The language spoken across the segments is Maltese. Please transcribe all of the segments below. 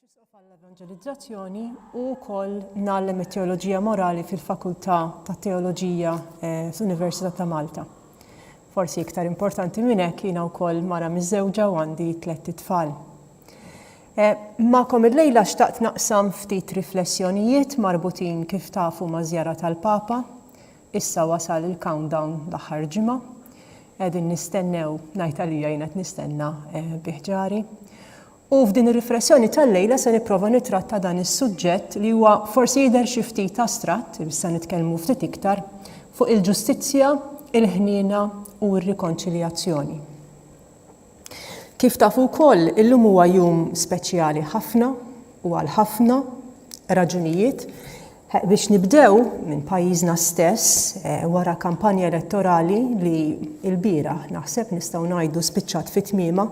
Evangelizzazzjoni u wkoll nagħlem it-teoloġija morali fil-Fakultà tat Teoloġija fl-Università ta' Malta. Forsi iktar importanti minn hekk jiena wkoll mara miż-żewġa u għandi 3 tfal. Magħkom illejla xtaqt naqsam ftit riflessjonijiet marbutin kif tafu ma' żjara tal-Papa. Issa wasal il-countdown l-aħħar ġimgħa. Qegħdin nistennew ngħid għalija jien qed nistenna biħġari. U f'din ir-riflessjoni tal-lejla se nipprova nitratta dan is-suġġett li huwa forsi jidher xi ftit astratt, issa nitkellmu ftit iktar, fuq il-ġustizzja, il-ħniena u r-rikonċiljazzjoni. Kif tafu wkoll illum huwa jum speċjali ħafna u għal ħafna raġunijiet biex nibdew minn pajjiżna stess wara kampanja elettorali li l-bieraħ naħseb nistgħu ngħidu spiċċat fit-tmiema.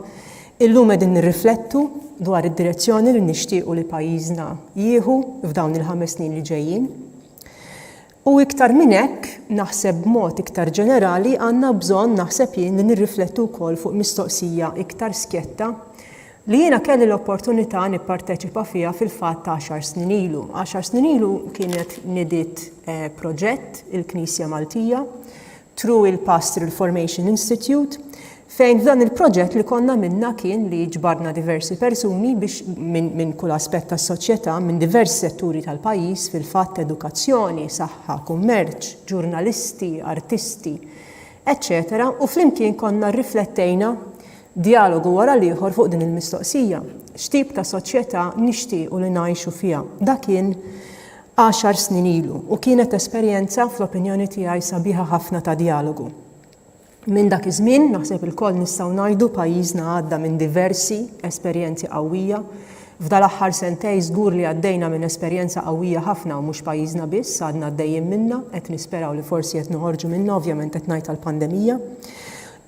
Illum qegħdin nirriflettu dwar id-direzzjoni li nixtiequ li pajjiżna jieħu f'dawn il-5 snin li ġejjin. U iktar minn hekk naħseb b'mod iktar ġenerali għandna bżonn naħseb jien li nirriflettu wkoll fuq mistoqsija iktar skjetta li jiena kelli l-opportunità nipparteċipa fiha fil-fatt 10 snin ilu. 10 snin ilu kienet nidiet proġett il-Knisja Maltija through il-Pastoral Formation Institute fejn f'dan il-proġett li konna minna kien li ġbarna diversi persuni biex minn kull aspett tas-soċjetà, minn diversi setturi tal-pajjiż fil-fatt edukazzjoni, saħħa, kummerċ, ġurnalisti, artisti, eċċetera, u flimkien konna rriflettejna dialogu wara l-ieħor fuq din il-mistoqsija. X'tip ta' soċjetà nixtiequ li ngħixu fiha. Dak kien 10 snin ilu u kienet esperjenza fl-opinjoni tiegħi sabiħa ħafna ta' dialogu. Minn dak iż-żmien naħseb il-koll nistgħu ngħidu pajjiżna għadda minn diversi esperjenzi qawwija. F'dal aħħar sentej żgur li għaddejna minn esperjenza qawwija ħafna u mhux pajjiżna biss, għadna għaddejjin minnha, qed nisperaw li forsi qed noħorġu minnha ovvjament qed ngħid tal-pandemija.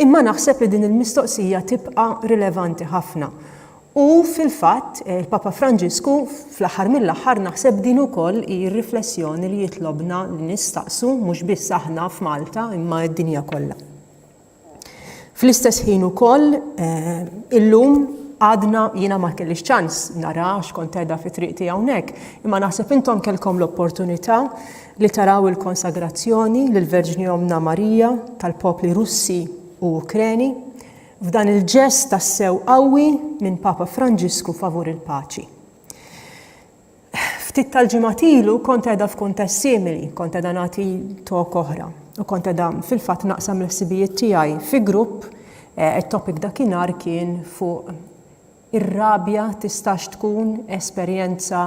Imma naħseb li din il-mistoqsija tibqa' rilevanti ħafna. U fil-fatt il-Papa Franġisku fl-aħħar mill-aħħar naħseb din ukoll hi riflessjoni li jitlobna li nistaqsu mhux biss aħna f'Malta imma d-dinja kollha. Fl-istess ħin ukoll illum għadna jiena ma kellix ċans nara x'kont qiegħda fi triqti hawnhekk, imma naħseb intom kellkom l-opportunità li taraw il-konsagrazzjoni lill-Verġni Omna Marija tal-popli Russi u Ukreni f'dan il-ġest tas-sew qawwi minn Papa Franġisku favur il-paċi. Ftit tal-ġimgħat ilu kont qiegħda f'kuntest simili, kont qiegħda nagħti talk oħra. U kont qiegħda fil-fatt naqsam l-ħsibijiet tiegħi fi grupp it-topic dakinhar kien fuq ir-rabja tistax tkun esperjenza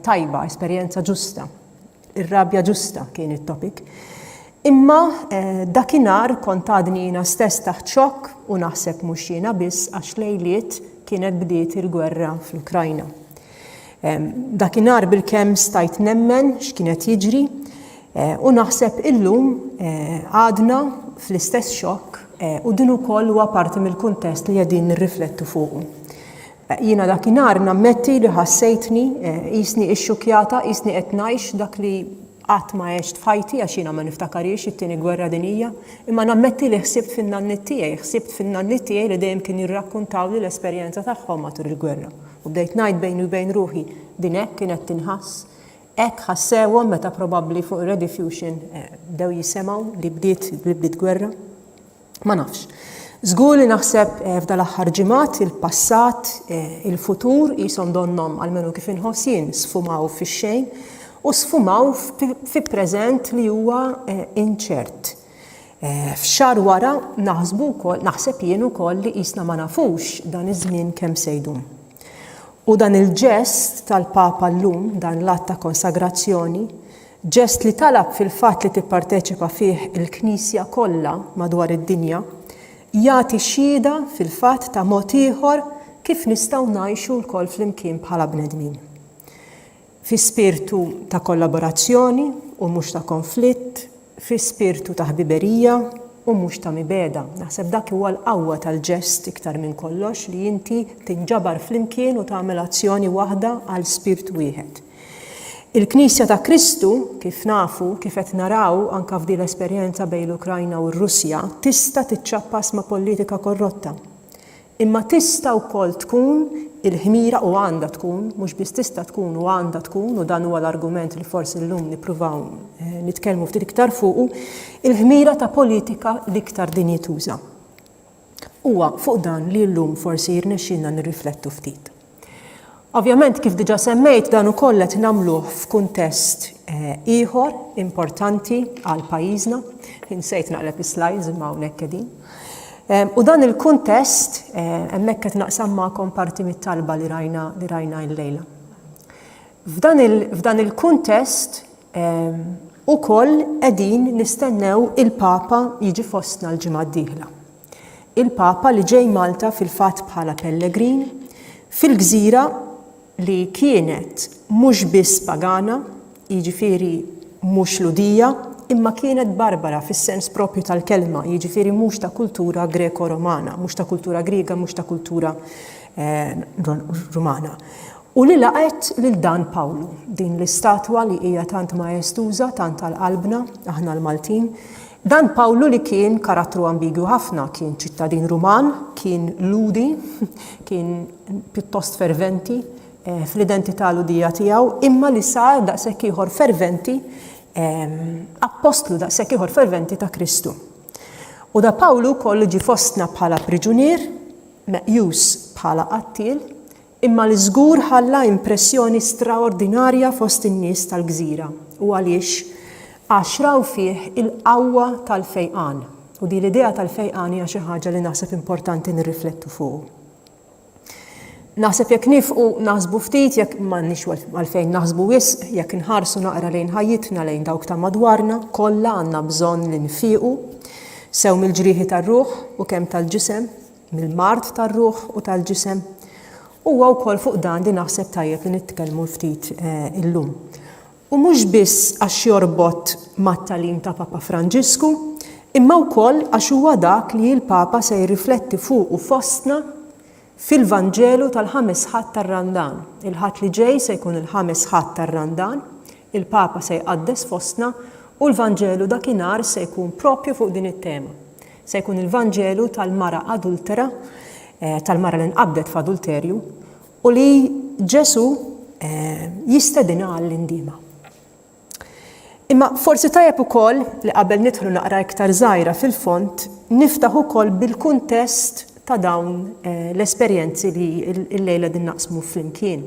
tajba, esperjenza ġusta. Ir-rabja ġusta kien it-topic. Imma dakinhar kont għadni jiena stess taħt xokk u naħseb mhux jiena biss għax lejliet kienet bdiet il-gwerra fl-Ukrajna. Dakinhar bil-kemm stajt nemmen x'kienet jiġri. U naħseb illum għadna fl-istess xokk u din ukoll huwa parti mill-kuntest li qegħdin nirriflettu fuqu. Jiena dakinhar nammetti li ħassejtni qisni xxukjata, qisni qed ngħix dak li qatt ma għext f'ħajti għax jiena ma niftakarix it-tieni gwerra dinjija, imma nammetti li ħsibt fin-nannit tiegħi li dejjem kien jirrakkuntaw li l-esperjenza tagħhom matul il-gwerra. U bdejt ngħid bejni u bejn ruħi din hekk kienet tinħass. Hekk ħassewhom meta probabbli fuq Rediffusion bdew jisemgħu li bdiet gwerra. Ma nafx. Żgur li naħseb f'dal aħħar ġimgħat il-passat, il-futur qishom donhom għalmenu kif inħoss jien sfumaw fix-xejn u sfumaw fi preżent li huwa inċert. F'xahar wara naħseb jien ukoll li qisna ma nafux dan iż-żmien kemm se jdum. U dan il-ġest tal-Papa llum, dan l-att ta' konsagrazzjoni, ġest li talab fil-fatt li tipparteċipa fih il-Knisja kollha madwar id-dinja, jagħti xhieda fil-fatt ta' mod ieħor kif nistgħu ngħixu lkoll flimkien bħala bnedmin. Fi spirtu ta' kollaborazzjoni u mhux ta' konflitt, fi spirtu ta' ħbiberija u mhux ta' mibeda. Naħseb dak huwa l-qawwa tal-ġest iktar minn kollox li inti tinġabar flimkien u tagħmel azzjoni waħda għal spirit wieħed. Il-Knisja ta' Kristu, kif nafu, kif qed naraw anke f'din l-esperjenza bejn l-Ukrajna u r-Russja, tista' tiċċappas ma' politika korrotta. Imma tista' wkoll tkun il-ħmira u għandha tkun, mhux biss tista' tkun u għandha tkun, u dan huwa l-argument li forsi llum nippruvaw nitkellmu ftit iktar fuqu, il-ħmira ta' politika l-iktar dinjituża. Huwa fuq dan li llum forsi jirnexxinna nirriflettu ftit. Ovvjament kif diġà semmejt dan ukoll qed nagħmluh f'kuntest ieħor importanti għal pajjiżna, insejt naqleb is-slides imma hawnhekk qegħdin. U dan il-kuntest hemmhekk qed naqsam magħkom parti mit-talba li rajna llejla. F'dan il-kuntest ukoll qegħdin nistennew il-Papa jiġi fostna l-ġimgħa d-dieħla. Il-Papa li ġej Malta fil-fatt bħala pellegrin fil-gżira li kienet mhux biss pagana, jiġifieri mhux ludija, imma kienet barbara fis-sens propju tal-kelma, jiġifieri mhux ta' kultura greko-romana, mhux ta' kultura griega, mhux ta' kultura rumana. U li laqgħet lil Dan Pawlu, din l-istatwa li hija tant majestuża, tant tal-qalbna, aħna l-Maltin. Dan Pawlu li kien karattru ambigwu ħafna, kien ċittadin Ruman, kien ludi, kien pjuttost ferventi fl-identità ludija tiegħu, imma li sar daqshekk ieħor ferventi apostlu daqshekk ieħor ferventi ta' Kristu. U da Pawlu wkoll ġie fostna bħala priġunier, meqjus bħala qattil, imma li żgur ħalla impressjoni straordinarja fost in-nies tal-gżira. U għaliex għax raw fih il-qawwa tal-fejqan. U di l-idea tal-fejqan hija xi ħaġa li naħseb importanti nirriflettu fuq. Naħseb jekk nifqu naħsbu ftit, jekk m'għandniex għalfejn naħsbu wisq, jekk inħarsu naqra lejn ħajjitna lejn dawk ta' madwarna, kollha għandna bżonn li nfiequ sew mill-ġrieħi tar-ruħ u kemm tal-ġisem, mill-mard tar-ruħ u tal-ġisem. Huwa wkoll fuq dan li naħseb tajjeb li nitkellmu ftit illum. U mhux biss għax jorbot mat-tagħlim ta' Papa Franġisku, imma wkoll għax huwa dak li l-Papa se jirrifletti fuq u fostna fil-Vanġelu tal-ħames ħadd tar-Randan. Il-ħadd li ġej se jkun il-ħames ħadd tar-Randan, il-Papa se jqaddes fostna u l-Vanġelu dakinhar se jkun proprju fuq din it-tema. Se jkun il-Vanġelu tal-mara adultera, tal-mara li nqabdet f'adulterju, u li Ġesu jistedinha għall-indiema. Imma forsi tajjeb ukoll li qabel nidħlu naqra iktar żgħira fil-font niftaħ ukoll bil-kuntest ta' dawn l-esperjenzi li l-lejla din naqsmu flimkien.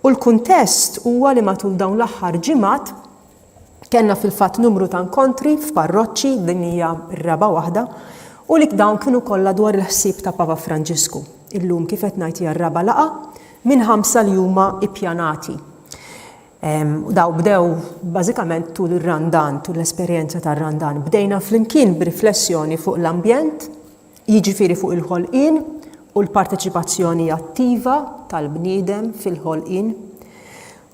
U l-kuntest huwa li matul dawn l-aħħar ġimgħat kellna fil-fatt numru ta' inkontri f'parroċċi din hija r-raba' waħda u li dawn kienu kollha dwar il-ħsieb ta' Papa Franġisku. Illum kif qed ngħid hija r-raba' laqa minn 5 li huma ippjanati. Daw bdew bażikament tul ir-Randan, tul l-esperjenza tar-Randan. Bdejna flimkien b'riflessjoni fuq l-ambjent, jiġifieri fuq il-ħolqien u l-parteċipazzjoni attiva tal-bniedem fil-ħolqien.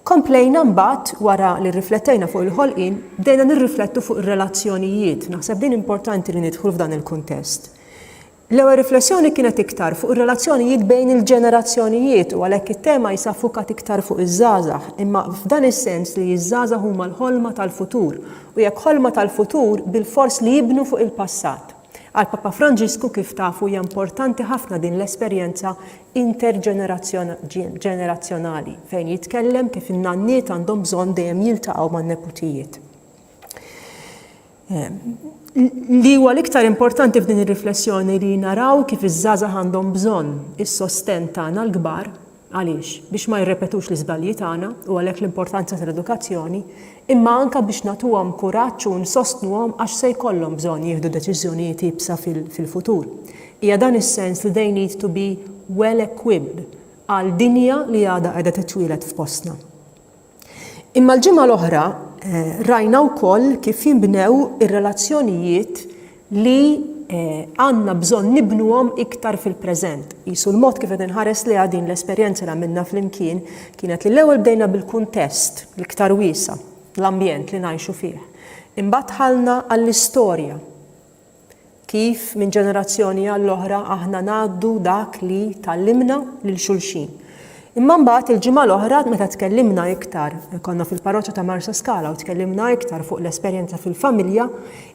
Komplejna mbagħad wara li rriflettejna fuq il-ħolqien, bdejna nirriflettu fuq ir-relazzjonijiet. Naħseb din importanti li nidħlu f'dan il-kuntest. L-ewwel riflessjoni kienet iktar fuq ir-relazzjonijiet bejn il-ġenerazzjonijiet u għalhekk it-tema jisaffukat iktar fuq iż-żgħażagħ, imma f'dan is-sens li iż-żgħażagħ huma l-ħolma tal-futur u jekk ħolma tal-futur bil-fors li jibnu fuq il-passat. Għal Papa Franġisku kif tafu hija importanti ħafna din l-esperjenza interġenerazzjonali fejn jitkellem kif in-nanniet għandhom bżonn dejjem jiltaqgħu man-neputijiet. Li huwa l-iktar importanti f'din ir-riflessjoni li naraw kif iż-żgħażagħ għandhom bżonn is-sosten tagħna l-kbar għaliex biex ma jirrepetux l-iżbalji tagħna u għalhekk l-importanza tal-edukazzjoni, imma anke biex nagħtuhom kuraġġ u nsostnuhom għax se jkollhom bżonn jieħdu deċiżjonijiet ibsa fil-futur. Hija dan is-sens li they need to be well equipped għal dinja li għadha qiegħda titwieled f'postna. Imma l-ġimgħa l-oħra rajna wkoll kif jinbnew ir-relazzjonijiet li għandna bżonn nibnuhom iktar fil-preżent. Qisu l-mod kif qed inħares li din l-esperjenza li għamilna flimkien kienet li l-ewwel bdejna bil-kuntest l-iktar wiesa, l-ambjent li ngħixu fih. Imbagħad ħallna għall-istorja. Kif minn ġenerazzjoni għall-oħra aħna ngħaddu dak li tallimna lil xulxin. Imma mbagħad il-ġimgħa l-oħra meta tkellimna iktar, konna fil-parroċċa ta' Marsa Scala u tkellimna iktar fuq l-esperjenza fil-familja,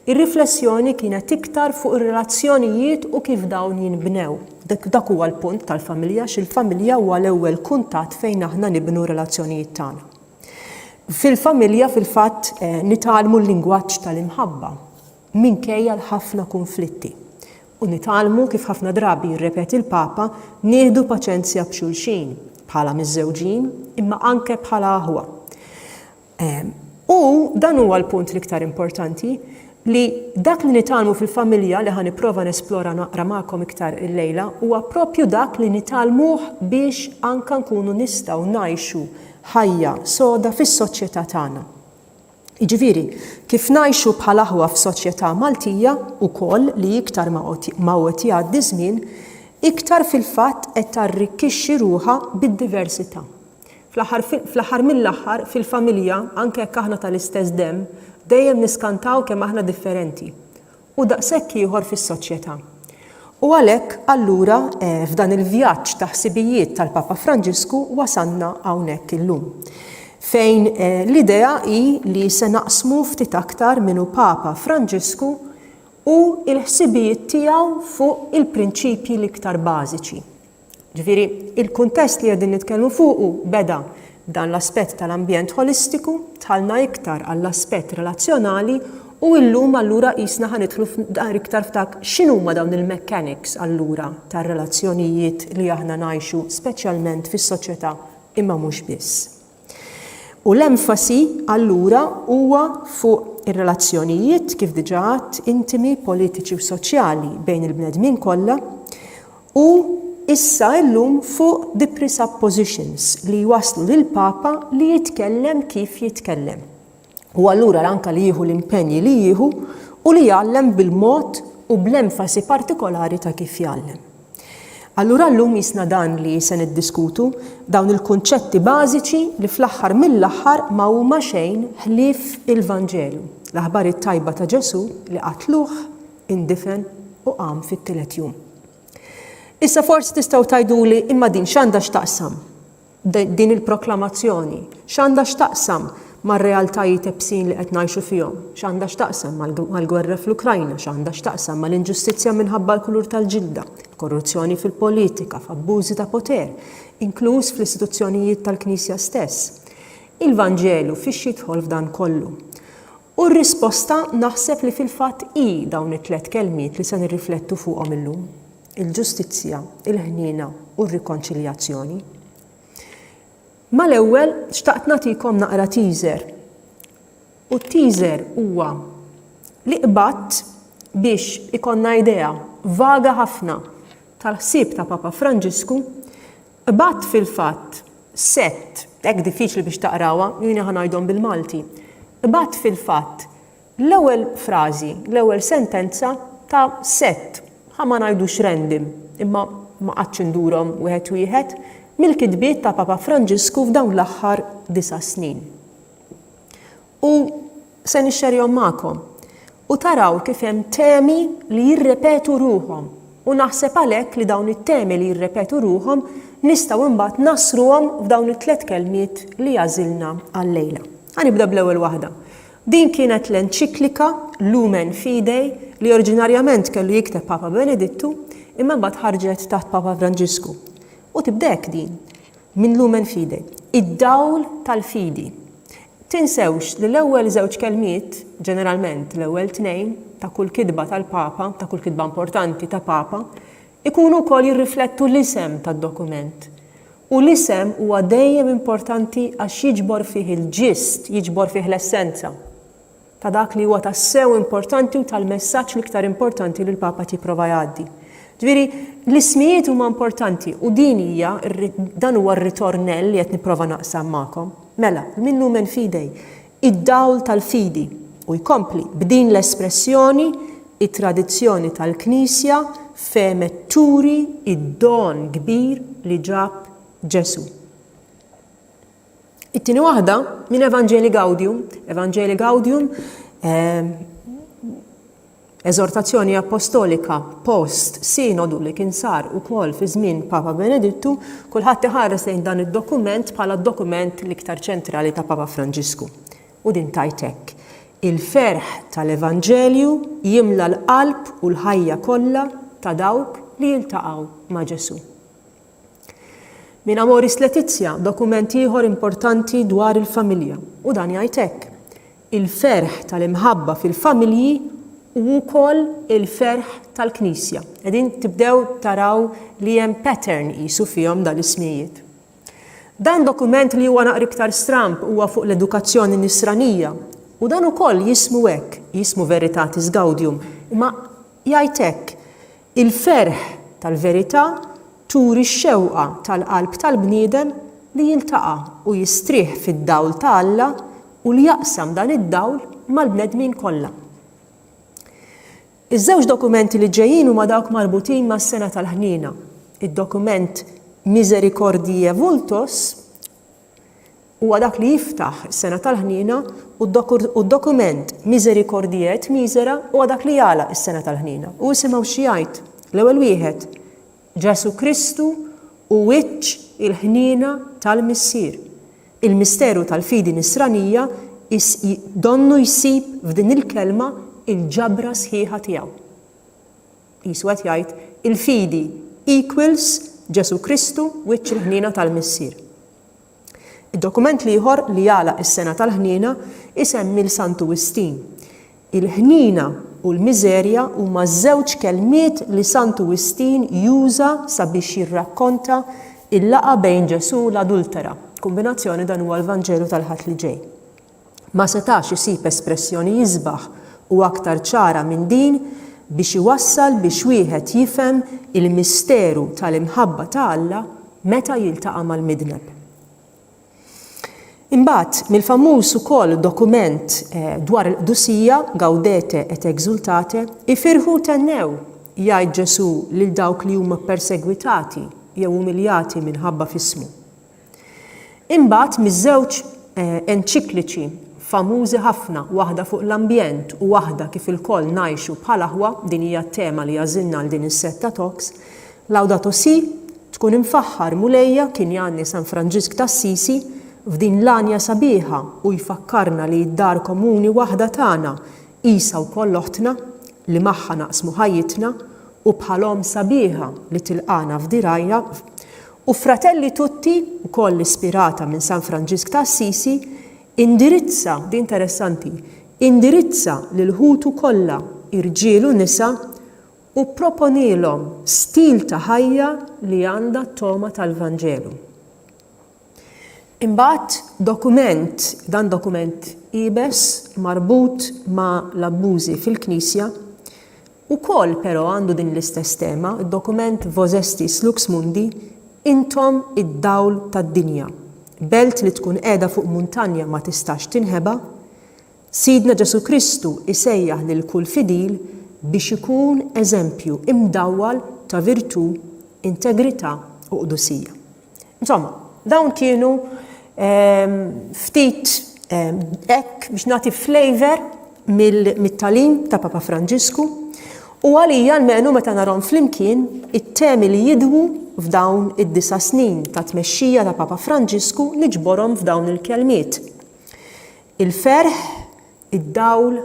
ir-riflessjoni kienet iktar fuq ir-relazzjonijiet u kif dawn jinbnew. Dak huwa l-punt tal-familja, x'il-familja huwa l-ewwel kuntatt fejn aħna nibnu relazzjonijiet tagħna. Fil-familja fil-fatt nitgħallmu l-lingwaġġ tal-imħabba minkejja l-ħafna konflitti. U nitgħallmu kif ħafna drabi jirrepeti l-Papa nieħdu paċenzja b'xulxin bħala miż-żewġin imma anke bħala aħwa. U dan huwa l-punt l-iktar importanti li dak li nitgħallmu fil-familja li ħan nipprova nesplora naqra magħkom iktar illejla huwa proprju dak li nitgħallmuh biex anke nkunu nistgħu ngħixu ħajja soda fis-soċjetà tagħna. Jiġifieri, kif ngħixu bħala aħwa f'soċjetà Maltija wkoll li iktar ma qed jgħaddi żmien, iktar fil-fatt qed tarrikkixxi ruħha bid-diversità. Fl-aħħar mill-aħħar fil-familja anke jekk aħna tal-istess demm dejjem niskantaw kemm aħna differenti u daqshekk ieħor fis-soċjetà. U għalhekk allura f'dan il-vjaġġ ta' ħsibijiet tal-Papa Franġisku wasanna hawnhekk illum. Fejn l-idea hi li se naqsmu ftit aktar minnu Papa Franġisku u l-ħsibijiet tiegħu fuq il-prinċipji l-iktar bażiċi. Ġifieri, il-kuntest li qegħdin nitkellmu fuqu beda dan l-aspett tal-ambjent holistiku, tħallna iktar għall-aspett relazzjonali u llum allura qisna ħanidħlu iktar f'dak x'inhuma dawn il-mechanics allura tar-relazzjonijiet li aħna ngħixu speċjalment fis-soċjetà imma mhux biss. U l-enfasi allura huwa fuq ir-relazzjonijiet kif diġà għadt intimi, politiċi u soċjali bejn il-bnedmin kollha u issa llum fuq the presuppositions li jwasslu lill-Papa li jitkellem kif jitkellem. U allura anke li jieħu l-impenji li jieħu u li jgħallem bil-mod u bl-enfasi partikolari ta' kif jgħallem. Allura llum jisna dan li se niddiskutu dawn il-kunċetti bażiċi li fl-aħħar mill-aħħar ma huma xejn ħlief il-Vanġelu, l-aħbar it-tajba ta' Ġesu li qatluh, indifen u qam fit-tielet jum. Issa forsi tistgħu tgħiduli imma din x'għandha x'taqsam din il-proklamazzjoni, x'għandha x'taqsam mar-realtajiet ebsin li qed ngħixu fihom, x'għandha x'taqsam mal-gwerra fl-Ukrajna, x'għandha x'taqsam mal-inġustizzja minħabba l-kulur tal-ġilda, korruzzjoni fil-politika, f'abbużi ta' poter, inkluż fl-istituzzjonijiet tal-Knisja stess. Il-Vanġelu fiex jidħol f'dan kollu. U r-risposta naħseb li fil-fatt hi dawn it-tliet kelmiet li se nirriflettu fuqhom illum: il-ġustizzja, il-ħniena u r-rikonċiljazzjoni. Mal-ewwel xtaqt nagħtikom naqra teaser. U t-teaser huwa li qbatt biex ikonna idea vaga ħafna tal-ħsieb ta' Papa Franġisku, qbatt fil-fatt set, hekk diffiċli biex taqrawha, jiena ħanajdhom bil-Malti. Qbatt fil-fatt l-ewwel frażi, l-ewwel sentenza ta' set, ma ngħidux random, imma ma qatx indurhom wieħed mill-kitbiet ta' Papa Franġisku f'dawn l-aħħar 9 snin. U se nixxerjhom magħkom u taraw kif hemm temi li jirrepetu ruhom u naħseb għalhekk li dawn it-temi li jirrepetu ruhom nistgħu imbagħad nasruhom f'dawn it-tliet kelmiet li għażilna għal-lejla. Ħanibda bl-ewwel waħda. Din kienet l-enċiklika Lumen Fidei li oriġinarjament kellu jikteb Papa Benedittu imma mbagħad ħarġet taħt Papa Franġisku. U tibdek din minn Lumen Fidei, id-dawl tal-fidi. Tinsewx li l-ewwel żewġ kelmiet, ġeneralment l-ewwel tnejn ta' kull kitba tal-Papa, ta' kull kitba importanti ta' Papa, ikunu wkoll jirriflettu l-isem tad-dokument. U l-isem huwa dejjem importanti għax jiġbor fih il-ġist, jiġbor fih l-essenza ta' dak li huwa tassew importanti u tal-messaġġ l-iktar importanti li l-Papa tipprova jgħaddi. Ġifieri l-ismijiet huma importanti u din hija dan huwa r-ritornell li qed nipprova naqsam magħkom. Mela, minn Lumen Fidei, id-dawl tal-fidi u jkompli b'din l-espressjoni it-tradizzjoni tal-Knisja femet turi id-don kbir li ġab Ġesu. It-tieni waħda minn Evangelii Gaudium. Evangelii Gaudium eżortazzjoni apostolika post sinodu li kien sar ukoll fi żmien Papa Benedittu, kulħadd iħares lejn dan id-dokument bħala d-dokument l-iktar ċentrali ta' Papa Franġisku. U din tajtek. Il-ferħ tal-Evanġelju jimla l-qalb u l-ħajja kollha ta' dawk li jiltaqgħu ma' Ġesu. Min Amoris Laetitia, dokument ieħor importanti dwar il-familja. U dan jgħidlek. Il-ferħ tal-imħabba fil-familji u wkoll il-ferħ tal-Knisja. Qegħdin tibdew taraw li hemm pattern qisu fihom dal-ismijiet. Dan dokument li huwa naqra iktar stramp huwa fuq l-edukazzjoni nisranija. U dan ukoll jismu hekk, jismu Veritatis Gaudium, imma jgħidlek il-ferħ tal-verità turi x-xewqa tal-qalb tal-bniedem li jiltaqa' u jistrieħ fid-dawl ta' Alla u li jaqsam dan id-dawl mal-bnedmin kollha. Iż-żewġ dokumenti li ġejjin huma dawk marbutin mas-sena tal-ħnina. Id-dokument Misericordiae Vultus huwa dak li jiftaħ is-sena tal-ħnina u d-dokument Misericordiae et Misera huwa dak li jagħlaq is-sena tal-ħnina. U isimgħu xi jgħid l-ewwel wieħed Ġesu Kristu u wiċċ il-ħnina tal-missier. Il-misteru tal-fidi nisranija donnu jsib f'din il-kelma il-ġabra sħiħa tiegħu. Qisu qed jgħid il-fidi equals Ġesu Kristu wiċċ il-ħnina tal-missier. Id-dokument ieħor li jagħlaq is-sena tal-ħnina isemmi l-Santu Wistin. Il-ħnina u l-miżerja huma żewġ kelmiet li Santu Wistin juża sabiex jirrakkonta il-laqa bejn Ġesu u l-adultera. Kombinazzjoni dan huwa l-Vanġelu tal-ħadd li ġej. Ma setax isib espressjoni jisbaħ u aktar ċara minn din biex iwassal biex wieħed jifhem il-misteru tal-imħabba ta' Alla meta jiltaqa' mal-midneb. Imbagħad mill-famuż ukoll dokument dwar il-qdusija Gaudete et Exultate ifirħu tennew jgħid Ġesu lil dawk li huma persegwitati jew umiljati minħabba f'ismu. Imbagħad miż-żewġ enċikliċi famużi ħafna, waħda fuq l-ambjent u waħda kif il-koll ngħixu bħala ħwa, din hija t-tema li għażilna għal din is-setta talks, Laudato Si tkun imfaħħar mulejja kien Janni San Franġisk t'Assisi f'din l-anja sabiħa u jfakkarna li d-dar komuni waħda tagħna qisha wkoll oħtna li magħha naqsmu ħajjitna u bħalhom sabiħa li tilqana f'dirajja u fratelli tutti wkoll ispirata minn San Franġisk t'Assisi indirizza, di interessanti, indirizza lil ħutu kollha irġiel u nisa u proponilhom stil ta' ħajja li għandha t-toma tal-Vanġelu. Imbagħad dan dokument ibes marbut ma' l-abbużi fil-Knisja ukoll però għandu din l-istess tema, id-dokument Vos Estis Lux Mundi, intom id-dawl tad-dinja. Belt li tkun qiegħda fuq muntanja ma tistax tinħeba, Sidna Ġesu Kristu isejjaħ lil kull fidil biex ikun eżempju imdawwal ta' virtù, integrità u qdusija. Insomma, dawn kienu ftit hekk biex nagħti flavor mit-talim ta' Papa Franġisku u għalija almenu meta narhom flimkien it-temi li jidwu f'dawn id-9 snin ta' tmexxija ta' Papa Franġisku niġborhom f'dawn il-kelmiet. Il-ferħ, id-dawl,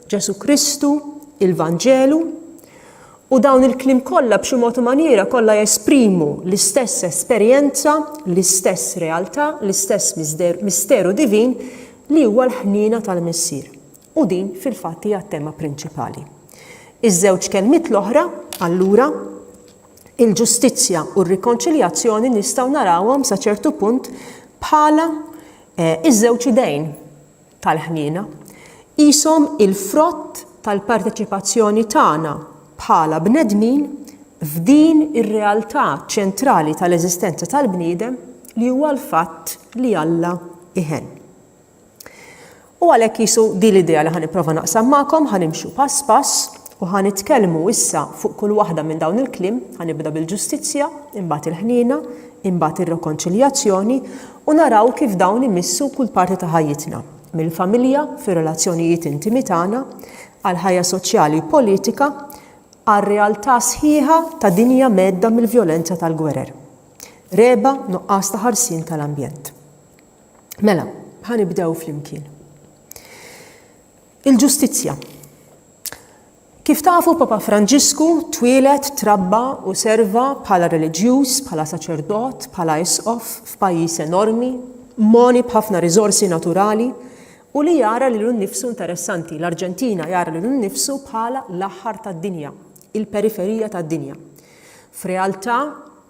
Ġesu Kristu, il-Vanġelu u dawn il-klim kollha b'xi mod u maniera kollha jesprimu l-istess esperjenza, l-istess realtà, l-istess misteru divin li huwa l-ħnina tal-missier. U din fil-fatt hija t-tema prinċipali. Iż-żewġ kelmiet l-oħra, allura, il-ġustizzja u r-rikonċiljazzjoni nistgħu narawhom sa ċertu punt bħala iż-żewġ idejn tal-ħnina, qishom il-frott tal-parteċipazzjoni tagħna bħala bnedmin f'din ir-realtà ċentrali tal-eżistenza tal-bniedem li huwa l-fatt li Alla iħen. U għalhekk qisu din l-idea li ħanipprova naqsam magħkom, ħanimxu pass pass u ħanitkellmu issa fuq kull waħda minn dawn il-kliem, ħanibda bil-ġustizzja, imbagħad il-ħnina, imbagħad ir-rikonċiljazzjoni u naraw kif dawn imissu kull parti ta' ħajjitna, mill-familja fir-relazzjonijiet intimi tagħna, għal ħajja soċjali u politika għal realtà sħiħa ta' dinja medda mill-vjolenza tal-gwerer. Reba nuqqas ta' ħarsien tal-ambjent. Mela, ħanibdew flimkien. Il-ġustizzja. Kif tafu Papa Franġisku twilet, trabba u serva bħala reliġjuż, bħala saċerdot, bħala isqof f'pajjiż enormi, moni b'ħafna riżorsi naturali u li jara lilu nnifsu interessanti. L-Arġentina jara lilu nnifsu bħala l-aħħar tad-dinja, il-periferija tad-dinja. F'realtà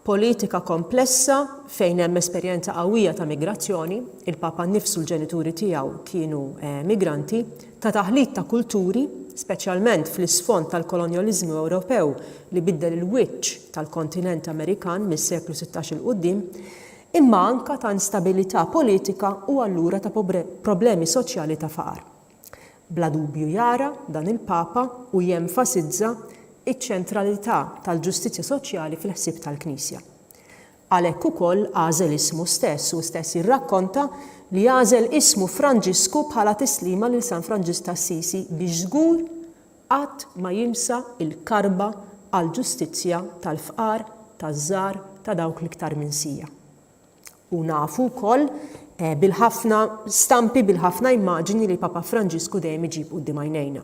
politika komplessa fejn hemm esperjenza qawwija ta' migrazzjoni, il-Papa nnifsu l-ġenituri tiegħu kienu migranti, ta' taħlit ta' kulturi, speċjalment fl-isfond tal-kolonjaliżmu Ewropew li biddel il-wiċċ tal-kontinent Amerikan mis-seklu 16 il quddiem, imma anka ta' instabilità politika u allura ta' problemi soċjali ta' faqar. Bla dubju jara dan il-Papa u jenfasizza iċ-ċentralità tal-ġustizzja soċjali fil-ħsieb tal-Knisja. Għalhekk ukoll għażel ismu stess u stess jirrakkonta li għażel ismu Franġisku bħala tislima lil San Franġis t'Assisi biex żgur qatt ma jinsa il-karba għal ġustizzja tal-fqar, taż-żgħar, ta' dawk l-iktar minsija. U nafu wkoll bil-ħafna stampi, bil-ħafna immaġini li Papa Franġisku dejjem iġib quddiem għajnejna.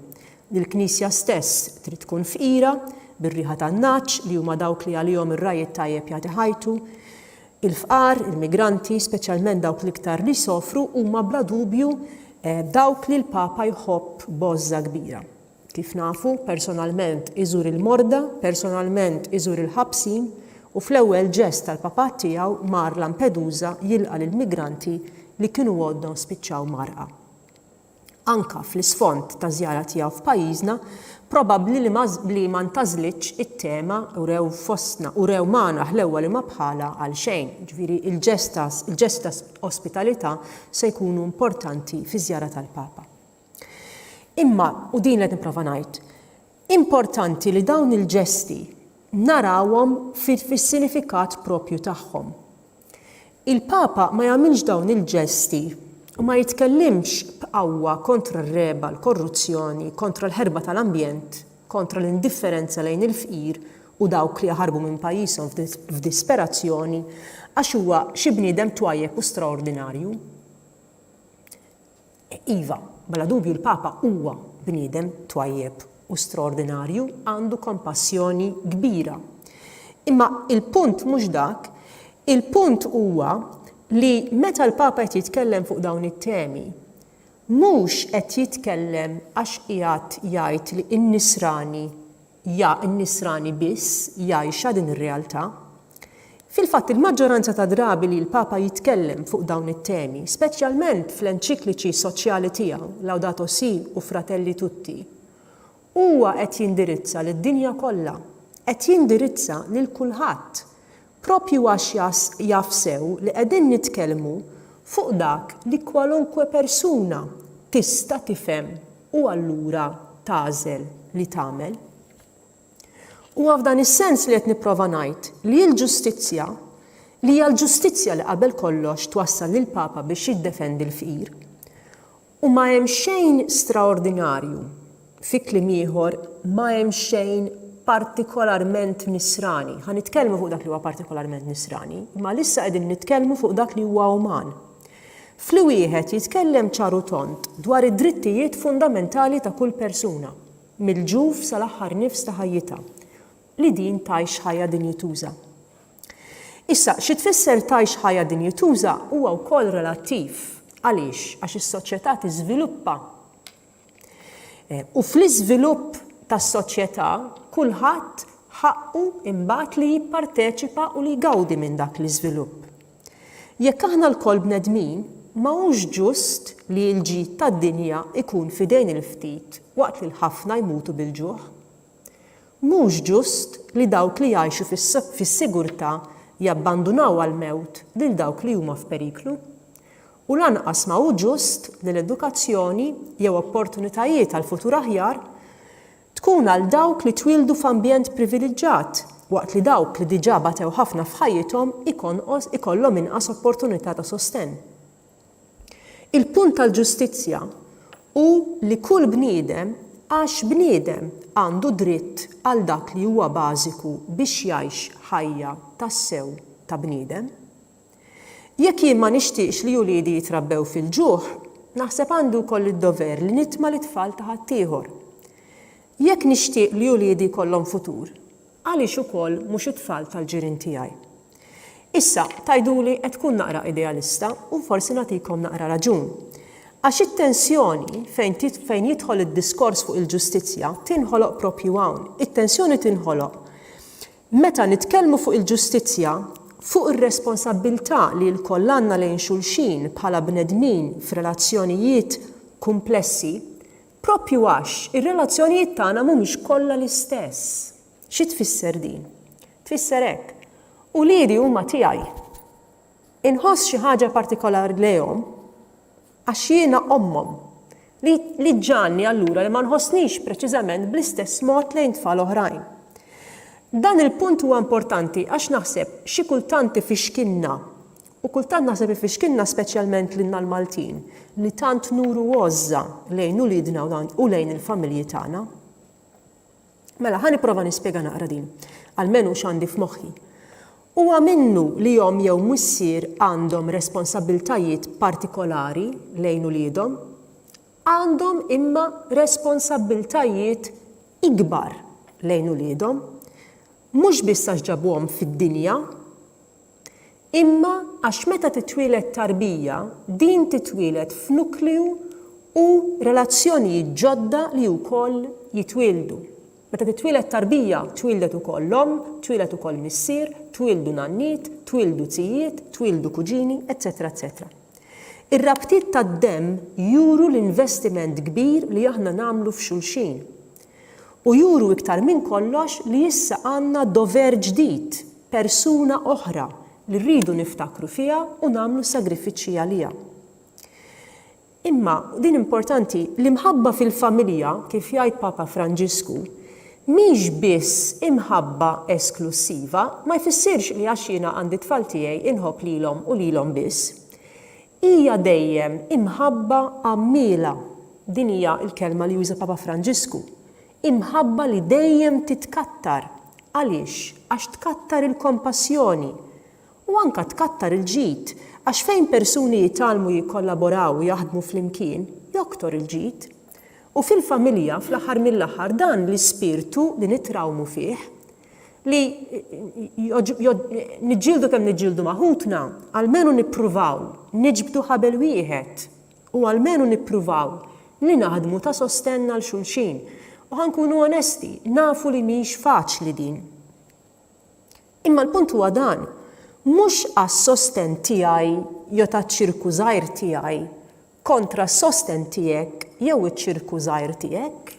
Il-Knisja stess trid tkun fqira bir-riħa tan-naċċ li huma dawk li għalihom ir-rajiet tajjeb jagħti ħajtu. Il-fqar, il-migranti, speċjalment dawk l-iktar li sofru huma bla dubju dawk li l-Papa jħobb bożza kbira. Kif nafu, personalment iżur il-morda, personalment iżur il-ħabsin u fl-ewwel ġest tal-Papat tiegħu mar Lampedusa jilqa' lill-migranti li kienu għodhom spiċċaw marqa. Anka fl-isfond ta' żjara tiegħu f'pajjiżna, probabbli li ma ntażlitx it-tema u rew fostna u rew magħna l-ewwel ma bħala għal xejn. Ġifieri il-ġesta ospitalità se jkunu importanti fiż-żjara tal-Papa. Imma, u din qed nipprova ngħid, importanti li dawn il-ġesti narawhom fis-sinifikat proprju tagħhom. Il-Papa ma jagħmilx dawn il-ġesti u ma jitkellimx b'qawwa kontra r-reba, l-korruzzjoni, kontra l-ħerba tal-ambjent, kontra l-indifferenza lejn il-fqir u dawk li jaħarbu minn pajjiżhom f'disperazzjoni għax huwa xi bniedem twajjeb u straordinarju. Iva, bla dubju l-Papa huwa bniedem twajjeb u straordinarju, għandu kompassjoni kbira. Imma il-punt mhux dak, il-punt huwa li meta l-Papa qed jitkellem fuq dawn it-temi, mhux qed jitkellem għax qiegħed jgħid li n-nisrani biss jgħixha din ir-realtà. Fil-fatt il-maġġoranza ta' drabi li l-Papa jitkellem fuq dawn it-temi, speċjalment fl-enċikliċi soċjali tiegħu, Laudato Si u Fratelli Tutti, huwa qed jindirizza lid-dinja kollha, qed jindirizza lil kulħadd, propju għax jafsew li qegħdin nitkellmu fuq dak li kwalunkwe persuna tista' tifhem u allura tagħżel li tagħmel. U f'dan is-sens li qed nipprova ngħid li l-ġustizzja li hija l-ġustizzja li qabel kollox twassal lill-Papa biex jiddefendi l-fqir. U ma hemm xejn straordinarju fi kliem ieħor ma hemm xejn partikolarment nisrani. Ħa nitkellmu fuq dak li huwa partikolarment nisrani, imma lissa qegħdin nitkellmu fuq dak li huwa uman. Fli wieħed jitkellem ċaru tont dwar id-drittijiet fundamentali ta' kull persuna, mill-ġuf sal-aħħar nifs ta' ħajjitha, li din tgħix ħajja dinjituża. Issa, xi tfisser tgħix ħajja dinjituża huwa wkoll relattiv. Għaliex? Għax is-soċjetà tiżviluppa. U fl-iżvilupp tas-soċjetà kulħadd ħaqqu imbagħad li jipparteċipa u li jgawdi minn dak l-iżvilupp. Jekk aħna l-koll bnedmin, ma hux ġust li l-ġid tad-dinja ikun fidejn il-ftit waqt li l-ħafna jmutu bil-ġuħ. Mhux ġust li dawk li jgħixu fis-sigurtà jabbandunaw għall-mewt lil dawk li huma f'periklu. U lanqas ma hu ġust li l-edukazzjoni jew opportunitajiet għal futur aħjar tkun għal dawk li twildu f'ambjent privileġġjat waqt li dawk li diġà batew ħafna f'ħajjithom ikollhom inqas opportunità ta' sostenn. Il-punt tal-ġustizzja hu li kull bniedem għax bniedem għandu dritt għal dak li huwa bażiku biex jgħix ħajja tas-sew ta' bniedem. Jekk jien ma nixtieqx li uliedi jitrabbew fil-ġuħ, naħseb għandu wkoll id-dover li nitma' l-itfal ta' ħaddieħor. Jekk nixtieq li uliedi jkollhom futur, għaliex ukoll mhux it-tfal tal-ġirien tiegħi. Issa, tajduli qed tkun naqra idealista u forsi nagħtikom naqra raġun. Għax it-tensjoni fejn jidħol id-diskors fuq il-ġustizzja tinħoloq propju hawn. It-tensjoni tinħoloq meta nitkellmu fuq il-ġustizzja fuq ir-responsabbiltà li l-koll għandna lejn xulxin bħala bnedmin f'relazzjonijiet komplessi, propju għax ir-relazzjonijiet tagħna mhumiex kollha l-istess. Xi tfisser din? Tfisser hekk. Uliedi huma tiegħi. Inħoss xi ħaġa partikolari lejhom għax jiena ommhom li ġġanni allura li ma nħossnix preċiżament bl-istess mod lejn tfal oħrajn. Dan il-punt huwa importanti għax naħseb xi kultant ifixkinna u kultant naħseb ifixkinna speċjalment lilna l-Maltin li tant nuru għożża lejn uliedna u lejn il-familji tagħna. Mela ħanipprova nispjega naqra din, għalmenu x'għandi f'moħħi. Huwa minnu li jom jew missier għandhom responsabbiltajiet partikolari lejn uliedhom, għandhom imma responsabbiltajiet ikbar lejn uliedhom, mhux biss għax ġabuhom fid-dinja, imma għax meta titwieled tarbija, din titwieled f'nukleu u relazzjonijiet ġodda li wkoll jitwieldu. Meta titwieled tarbija, twildet ukoll l-omm, twildet ukoll missier, twildu nannit, twildu tzijiet, twildu kuġini, etc. etc. Ir-rabtiet tad-demm juru l-investiment kbir li aħna nagħmlu f'xulxin. U juru iktar minn kollox li issa għandna dover ġdid, persuna oħra li rridu niftakru fiha u nagħmlu sagrifiċċji għaliha. Imma din importanti li mħabba fil-familja, kif jgħid Papa Franġisku, mhix biss imħabba esklusiva, ma jfissirx li għax jiena għandi tfal tiegħi inħobb lilhom u lilhom biss. Hija dejjem imħabba għammiela. Din hija l-kelma li juża Papa Franġisku. Imħabba li dejjem titkattar. Għaliex? Għax tkattar il-kompassjoni. U anke tkattar il-ġid, għax fejn persuni jitalmu jikkollaboraw u jaħdmu flimkien, joktor il-ġid. U fil-familja, fl-aħħar mill-aħħar, dan l-ispirtu li nitrawmu fih, li niġġieldu kemm niġġieldu maħutna, għalmenu nippruvaw, niġbdu ħabel wieħed u għalmenu nippruvaw li naħdmu ta' sostenna l xulxin. U ħankunu onesti, nafu li mhix faċli din. Imma l-punt huwa dan, mhux għas-sosten tiegħi jew taċ-ċirku żgħir tiegħi kontra s-sosten tiegħek jew iċ-ċirku żgħir tiegħek.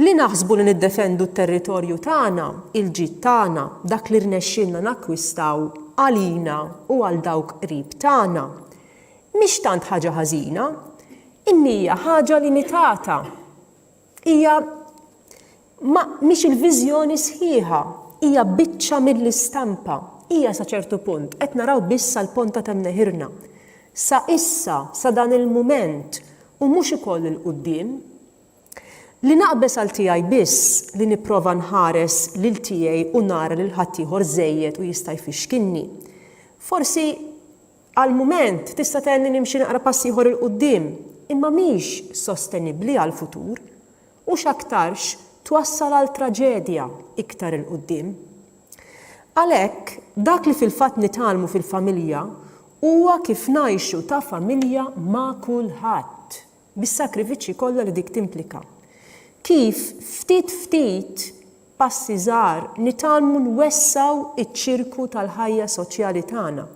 Li naħsbu li niddefendu t-territorju tagħna, il-ġid tagħna, dak li rnexxilna nakkwistaw għalina u għal dawk qrib tagħna. Mhix tant ħaġa ħażina, imma hija ħaġa limitata. Hija mhix il-viżjoni sħiħa, hija biċċa mill-istampa, hija sa ċertu punt, qed naraw biss l-ponta ta' mneħirna. Sa issa, sa dan il-mument, u mhux ikoll il-qudiem, li naqbes għal tiegħi biss li nipprova nħares lil tiegħi u nara lil ħadd ieħor żejjed u jista' jfixkinni. Forsi għal-mument tista' tenni nimxi naqra pass ieħor il-qudiem, imma mhix sostenibbli għall-futur u x'aktarx twassal għal traġedja iktar il-qudiem. Għalhekk dak li fil-fatt nitalmu fil-familja huwa kif ngħixu ta' familja ma' kulħadd, bis-sakrifiċċji kollha li dik timplika. Kif ftit passi żgħar nitalmu nwessaw iċ-ċirku tal-ħajja soċjali tagħna.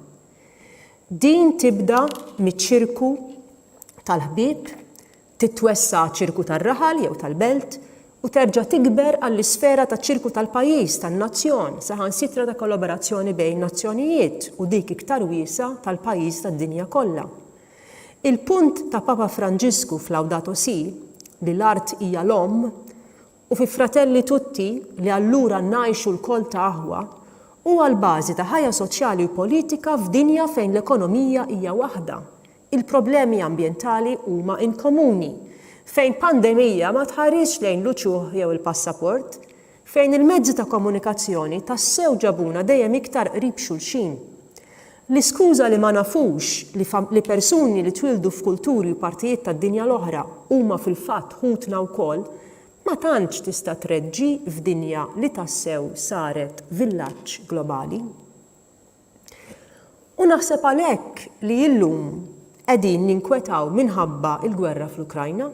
Din tibda miċ-ċirku tal-ħbieb, titwessa ċirku tar-raħal jew tal-belt u terġa' tikber għall-isfera taċ-ċirku tal-pajjiż, tan-nazzjon, saħansitra ta' kollaborazzjoni bejn nazzjonijiet u dik iktar wiesa tal-pajjiż tad-dinja kollha. Il-punt ta' Papa Franġisku f'Laudato Si li l-art hija l-omm u fi Fratelli Tutti li allura ngħixu l-kol ta' aħwa huwa l-bażi ta' ħajja soċjali u politika f'dinja fejn l-ekonomija hija waħda. Il-problemi ambjentali huma inkomuni. fejn pandemija ma tħarriġ lejn l-uċuħ jew il-passaport, fejn il-mezzi ta' komunikazzjoni tassew ġabuna dejjem iktar qrib xulxin. L-iskuża li ma nafux li persuni li twildu f'kulturi u partijiet tad-dinja l-oħra huma fil-fatt ħutna wkoll ma tantx tista' treġġi f'dinja li tassew saret villaġġ globali. U naħseb għalhekk li llum qegħdin ninkwetaw minħabba l-gwerra fl-Ukrajna,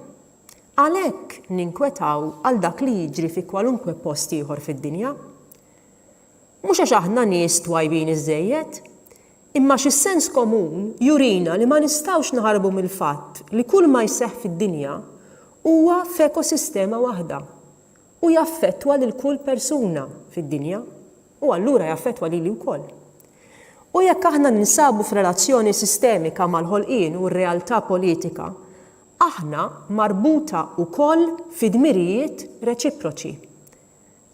għalhekk ninkwetaw għal dak li jiġri fi kwalunkwe post ieħor fid-dinja. Mhux għax aħna nies twajbin iżejjed, imma x'is-sens komun jurina li ma nistgħux naħarbu mill-fatt li kull ma jseħħ fid-dinja huwa f'ekosistema waħda u jaffettwa lil kull persuna fid-dinja u allura jaffettwa lili wkoll. U jekk aħna ninsabu f'relazzjoni sistemika mal-ħolqien u r-realtà politika, aħna marbuta wkoll fi dmirijiet reċiproċi.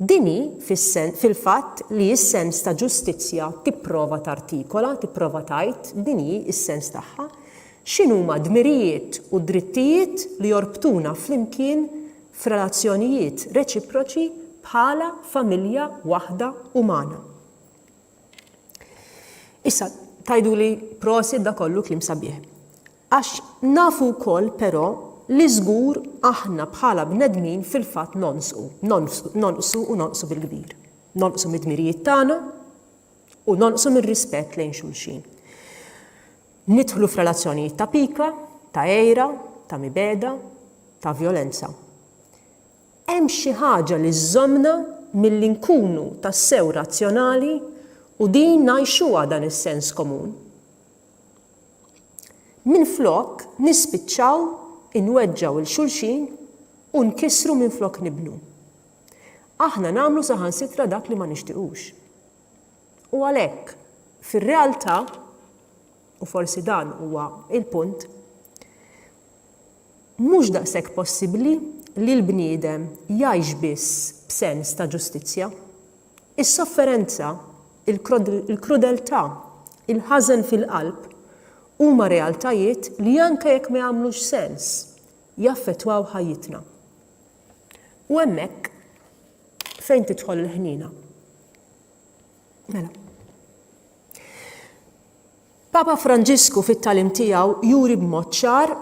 Dini fil-fatt li s-sens ta' ġustizzja tipprova tartikola, tipprova tgħid dini s-sens tagħha, x'inhuma dmirijiet u drittijiet li jorbtuna flimkien f'relazzjonijiet reċiproċi bħala familja waħda umana. Issa, tajduli prosit da kollu klim sabiħ. Għax nafu wkoll però li żgur aħna bħala bnedmin fil-fatt nonqsu bil-kbir. Nonqsu mid-dmirijiet tagħna u nonqsu mir-rispett lejn xulxin. Nidħlu f'relazzjonijiet ta' pika, ta' għejra, ta' mibeda, ta' violenza. Hemm xi ħaġa li żżommna milli nkunu tassew razzjonali u din ngħixuha dan is-sens komun. Minflok nispiċċaw inweġġaw il-xulxin u nkissru minflok nibnu. Aħna nagħmlu saħansitra dak li ma nixtiequx. U għalhekk, fir-realtà, u forsi dan huwa il-punt, mhux daqshekk possibbli li l-bniedem jgħix biss b'sens ta' ġustizzja. Is-sofferenza, il-krudeltà, il-ħażen fil-qalb huma realtajiet li anke jekk ma jagħmlux sens jaffettwaw ħajjitna. U hemmhekk fejn tidħol il-ħnina. Mela. Papa Franġisku fit-tagħlim tiegħu juri b'mod ċar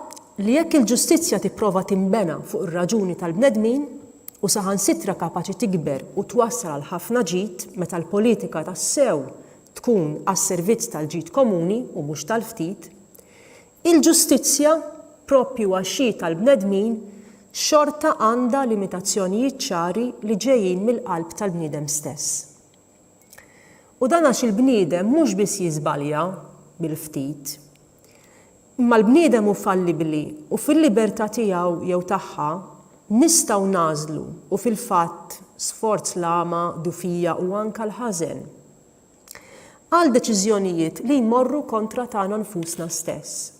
li jekk il-ġustizzja tipprova tinbena fuq ir-raġuni tal-bnedmin u saħansitra kapaċi tikber u twassal għal ħafna ġid meta l-politika tassew tkun għas-servizz tal-ġid komuni u mhux tal-ftit, il-ġustizzja proprju għax-xi tal-bnedmin xorta għandha limitazzjonijiet ċari li ġejjin mill-qalb tal-bniedem stess. U dan għax il-bniedem mhux biss jiżbalja bil-ftit, imma l-bniedem hu fallibbli u fil-libertà tiegħu jew tagħha nistgħu nażlu u fil-fatt sforz lama, dufija u anke l-ħażen għal deċiżjonijiet li jmorru kontra tagħna nfusna stess.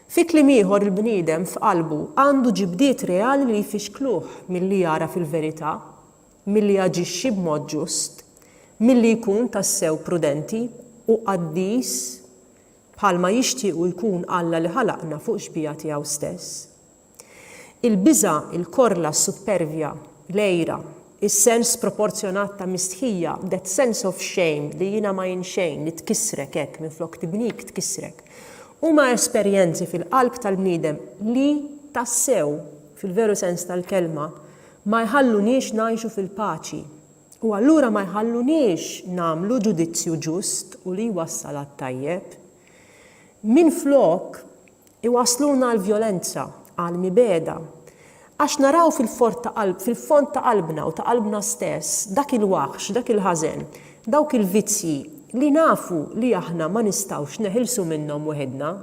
Fi kliem ieħor il-bniedem f'qalbu għandu ġibdiet reali li jfixkluh milli jara fil-verità, milli jaġixxi b'mod ġust, milli jkun tassew prudenti u qaddis bħalma jixtiequ jkun Alla li ħalaqna fuq xbija tiegħu stess. Il-biża, il-korla, s-supervja, l-għejra, is-sens proporzjonat ta' mistħija, that sense of shame li jiena ma jinxejn li tkissrek hekk minflok tibnik tkissrek. Huma esperjenzi fil-qalb tal-bniedem li tassew fil-veru sens tal-kelma ma jħalluniex ngħixu fil-paċi u allura ma jħalluniex nagħmlu ġudizzju ġust u li jwassal għat-tajjeb. Minflok iwasluna għall-vjolenza, għall-mibeda, għax naraw fil-fond ta' qalbna u ta' qalbna stess dak il-waħx, dak il-ħażen, dawk il-vizzji li nafu li aħna ma nistgħux neħilsu minnhom waħedna.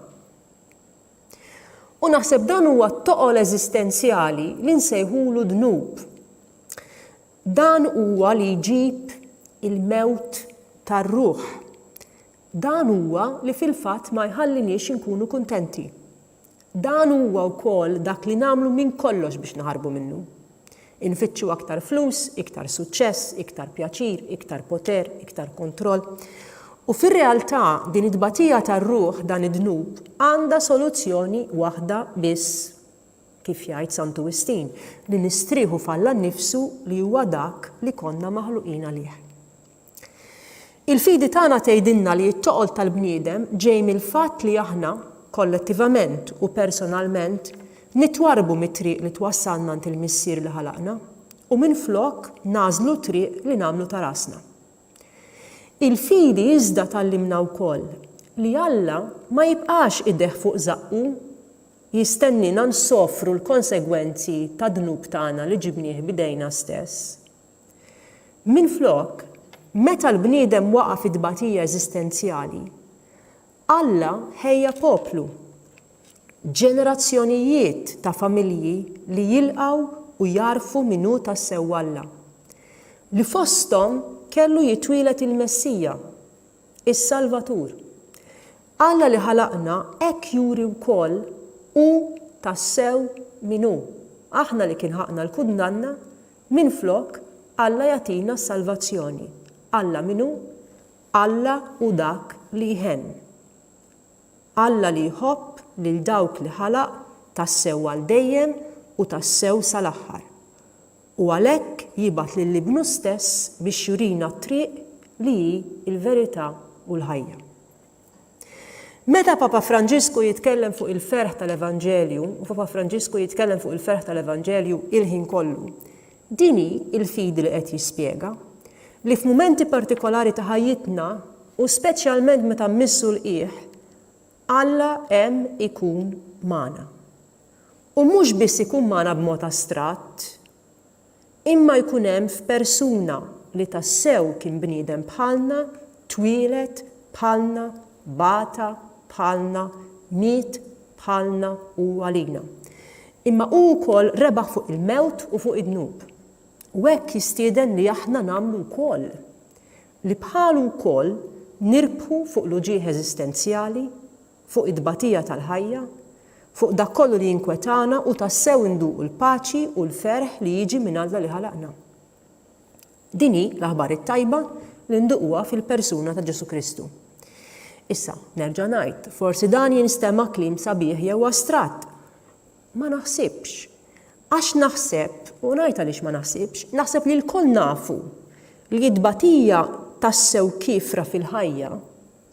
U naħseb dan huwa t-toqol eżistenzjali li nsejħulu dnub. Dan huwa li jġib il-mewt tar-ruħ. Dan huwa li fil-fatt ma jħalliniex inkunu kuntenti. Dan huwa wkoll dak li nagħmlu minn kollox biex naħarbu minnu. Infittxu aktar flus, iktar suċċess, iktar pjaċir, iktar poter, iktar kontroll. U fir-realtà din id-tbatija tar-ruħ dan id-dnub għandha soluzzjoni waħda biss. kif jgħid Santu Wistin, li nistrieħu f'Alla nnifsu li huwa dak li konna maħluqin għalih. Il-fidi tagħna tgħidilna li t-toqol tal-bniedem ġej mill-fatt li aħna kollettivament u personalment nitwarbu mit-triq li twassalna ant il-missier li ħalaqna u minflok nażlu triq li nagħmlu ta' rasna. Il-fidi iżda tallimna wkoll li Alla ma jibqax iddeħ fuq zaqqu jistennina nsofru l-konsegwenzi ta' dnub tagħna li ġibnieh bidejna stess. Minflok, meta l-bniedem waqa' fi dbatija eżistenzjali, Alla ħejja poplu, ġenerazzjonijiet ta' familji li jilqgħu u jarfu minnu tassew Alla. Li fosthom kellu jitwielet il-Messija, is-Salvatur. Alla li ħalaqna hekk juri wkoll u tassew minnu. Aħna li kien ħaqna l-kundanna, minflok Alla jagħtina s-salvazzjoni. Alla minnu? Alla u dak li jħenn. Alla li jħobb lil dawk li ħalaq tassew għal dejjem u tassew sal-aħħar. U għalhekk jibgħat lill-Ibnu stess biex jurina t-triq li hi l-verità u l-ħajja. Meta Papa Franġisku jitkellem fuq il-ferħ tal-Evanġelju, u Papa Franġisku jitkellem fuq il-ferħ tal-Evanġelju il-ħin kollu, dini il-fidi li qed jispjega li f'mumenti partikolari ta' ħajjitna u speċjalment meta mmissu l-qiegħ, Alla hemm ikun magħna. U mhux biss ikun magħna b'mod astratt, imma jkun hemm f'persuna li tassew kien bniedem bħalna, twilet bħalna, bata bħalna, miet bħalna u għalina. Imma hu wkoll rebaħ fuq il-mewt u fuq id-dnub. U hekk jistieden li aħna nagħmlu wkoll. Li bħalu wkoll nirbħu fuq l-uġieħ eżistenzjali, fuq id-batija tal-ħajja, fuq dak kollu li jinkwetana u tassew induqu l-paċi u l-ferħ li jiġi minn Alla li ħalaqna. Dini l-aħbar it-tajba li nduquha fil-persuna ta' Ġesu Kristu. Issa, nerġa' ngħid, forsi dan jinstema' kliem sabiħ jew astratt. Ma naħsibx. Għax naħseb, u ngħid għaliex ma naħsibx, naħseb li l-koll nafu li d-batija tassew kifra fil-ħajja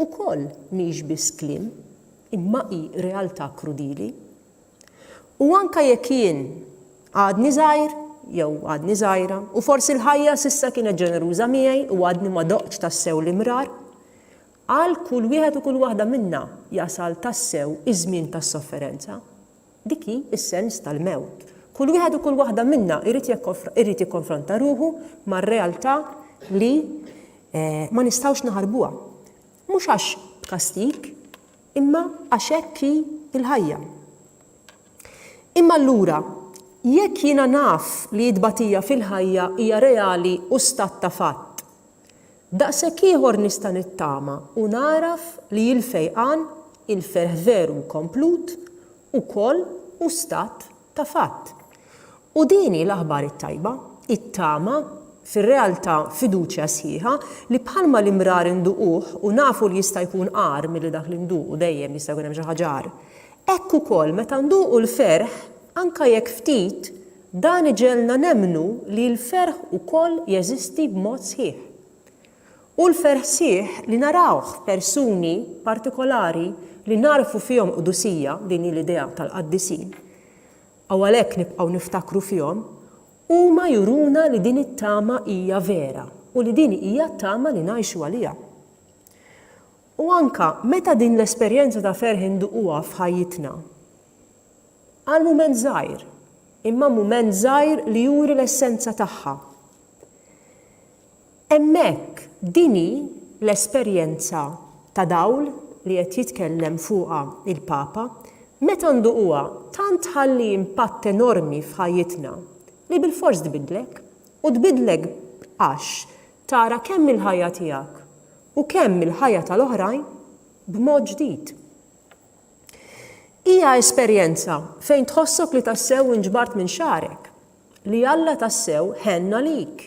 ukoll mhix biss kliem, imma hi realtà krudili. U anke jekk jien għadni żgħir jew għadni żgħira u forsi l-ħajja s'issa kienet ġeneruża miegħi u għadni ma doqtx tassew l-imrar, għal kull wieħed u kull waħda minna jasal tassew iż-żmien tas-sofferenza. Diki is-sens tal-mewt. Kull wieħed u kull waħda minna irid jikkonfronta ruħu mar-realtà li ma nistgħux naħarbuha. Mhux għax kastik, imma għax hekk hi l-ħajja. Imma allura, jekk jiena naf li d-batija fil-ħajja hija reali u stat ta' fatt, daqshekk ieħor nista' nittama u naraf li l-fejqan il-ferħ veru komplut ukoll u stat ta' fatt. U dini l-aħbar it-tajba, it-tama fir-realtà fiduċja sħiħa li bħalma l-imrar induquh u nafu li jista' jkun qar milli dak li nduqu dejjem jista' jkun hemm xi ħaġa qar. Hekk ukoll meta nduqu l-ferħ anke jekk ftit dan iġelna nemmnu li l-ferħ ukoll jeżisti b'mod sħiħ. U l-ferħ sħiħ li narawh persuni partikolari li narfu fihom qudusija, din l-idea tal-qaddisin, u għalhekk nibqgħu niftakru fihom, huma juruna li din it-tama hija vera u li din hija t-tama li ngħixu għaliha. U anke meta din l-esperjenza ta' ferħ induquha f'ħajjitna, għal mument żgħir, imma mument żgħir li juri l-essenza tagħha. Hemmhekk dini l-esperjenza ta' dawl li qed jitkellem fuqha il-Papa, meta nduquha tant ħalli impatt enormi f'ħajjitna li bil-fors tbidlek u tbidlek għax tara kemm il-ħajja tiegħek u kemm il-ħajja tal-oħrajn b'mod ġdid. Hija esperjenza fejn tħossok li tassew inġbart minn xarek, li Alla tassew ħenna lik,